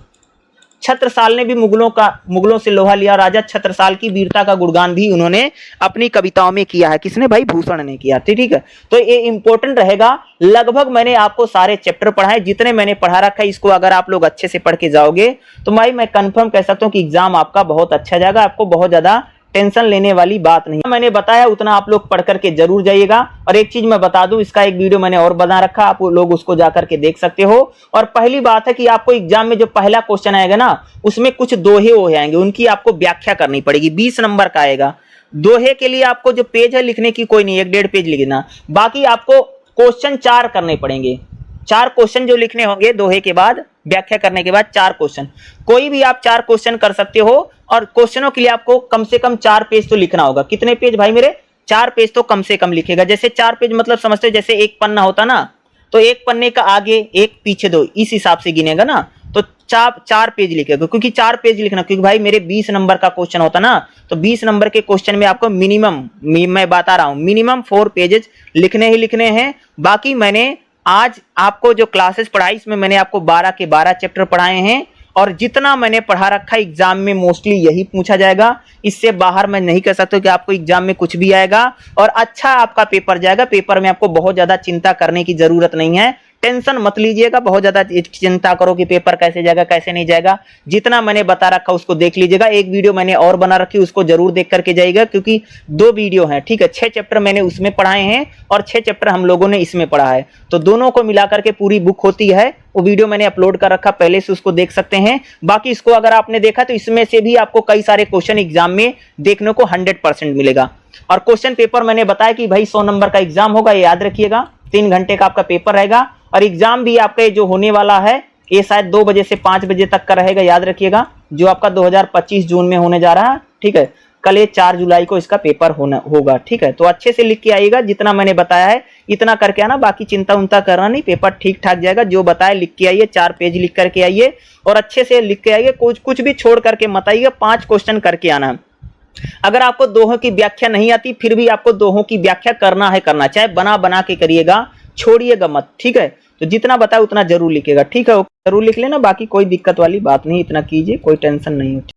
छत्रसाल ने भी मुगलों से लोहा लिया। राजा छत्रसाल की वीरता का गुणगान भी उन्होंने अपनी कविताओं में किया है। किसने? भाई भूषण ने किया। ठीक है, तो ये इंपॉर्टेंट रहेगा। लगभग मैंने आपको सारे चैप्टर पढ़ाए, जितने मैंने पढ़ा रखा है इसको अगर आप लोग अच्छे से पढ़ के जाओगे तो भाई मैं कंफर्म कह सकता हूँ कि एग्जाम आपका बहुत अच्छा जाएगा। आपको बहुत ज्यादा टेंशन लेने वाली बात नहीं। मैंने बताया उतना आप लोग पढ़ करके जरूर जाइएगा। और एक चीज मैं बता दूं, इसका एक वीडियो मैंने और बना रखा, आप लोग उसको जाकर के देख सकते हो। और पहली बात है कि आपको एग्जाम में जो पहला क्वेश्चन आएगा ना उसमें कुछ दोहे ओहे आएंगे, उनकी आपको व्याख्या करनी पड़ेगी। 20 नंबर का आएगा। दोहे के लिए आपको जो पेज है लिखने की कोई नहीं, 1-1.5 पेज लिखना। बाकी आपको क्वेश्चन 4 करने पड़ेंगे। 4 क्वेश्चन जो लिखने होंगे दोहे के बाद, व्याख्या करने के बाद 4 क्वेश्चन। कोई भी आप 4 क्वेश्चन कर सकते हो और क्वेश्चनों के लिए आपको कम से कम 4 पेज तो लिखना होगा। कितने पेज भाई मेरे? 4 पेज तो कम से कम लिखेगा। जैसे 4 पेज मतलब समझते हो जैसे एक पन्ना होता ना, तो एक पन्ने का आगे एक पीछे 2, इस हिसाब से गिनेगा ना। तो 4 पेज लिखेगा, क्योंकि 4 पेज लिखना, क्योंकि भाई मेरे 20 नंबर का क्वेश्चन होता ना, तो 20 नंबर के क्वेश्चन में आपको मिनिमम, मैं बता रहा हूं, मिनिमम 4 पेजेस लिखने ही लिखने हैं। बाकी मैंने आज आपको जो क्लासेस पढ़ाई इसमें मैंने आपको 12 के 12 चैप्टर पढ़ाए हैं और जितना मैंने पढ़ा रखा एग्जाम में मोस्टली यही पूछा जाएगा। इससे बाहर मैं नहीं कह सकता कि आपको एग्जाम में कुछ भी आएगा और अच्छा आपका पेपर जाएगा। पेपर में आपको बहुत ज्यादा चिंता करने की जरूरत नहीं है, टेंशन मत लीजिएगा, बहुत ज्यादा चिंता करो कि पेपर कैसे जाएगा कैसे नहीं जाएगा। जितना मैंने बता रखा उसको देख लीजिएगा। एक वीडियो मैंने और बना रखी, उसको जरूर देख करके जाइएगा, क्योंकि 2 वीडियो हैं, ठीक है। 6 चैप्टर मैंने उसमें पढ़ाए हैं और 6 चैप्टर हम लोगों ने इसमें पढ़ा है, तो दोनों को मिलाकर के पूरी बुक होती है। वो वीडियो मैंने अपलोड कर रखा, पहले से उसको देख सकते हैं। बाकी इसको अगर आपने देखा तो इसमें से भी आपको कई सारे क्वेश्चन एग्जाम में देखने को 100% मिलेगा। और क्वेश्चन पेपर मैंने बताया कि भाई 100 नंबर का एग्जाम होगा, ये याद रखिएगा। 3 घंटे का आपका पेपर रहेगा और एग्जाम भी आपका जो होने वाला है ये शायद 2 बजे से 5 बजे तक का रहेगा, याद रखिएगा, जो आपका 2025 जून में होने जा रहा है, ठीक है। कल ये 4 जुलाई को इसका पेपर होगा, ठीक है। तो अच्छे से लिख के आइएगा, जितना मैंने बताया है इतना करके आना, बाकी चिंता उनता करना नहीं, पेपर ठीक ठाक जाएगा। जो बताया लिख के आइए, 4 पेज लिख करके आइए और अच्छे से लिख के आइए, कुछ भी छोड़ करके मत आइएगा। 5 क्वेश्चन करके आना। अगर आपको दोहों की व्याख्या नहीं आती फिर भी आपको दोहों की व्याख्या करना है, करना चाहे बना के करिएगा, छोड़िएगा मत, ठीक है। तो जितना बताया उतना जरूर लिखिएगा, ठीक है। जरूर लिख लेना, बाकी कोई दिक्कत वाली बात नहीं, इतना कीजिए, कोई टेंशन नहीं होती।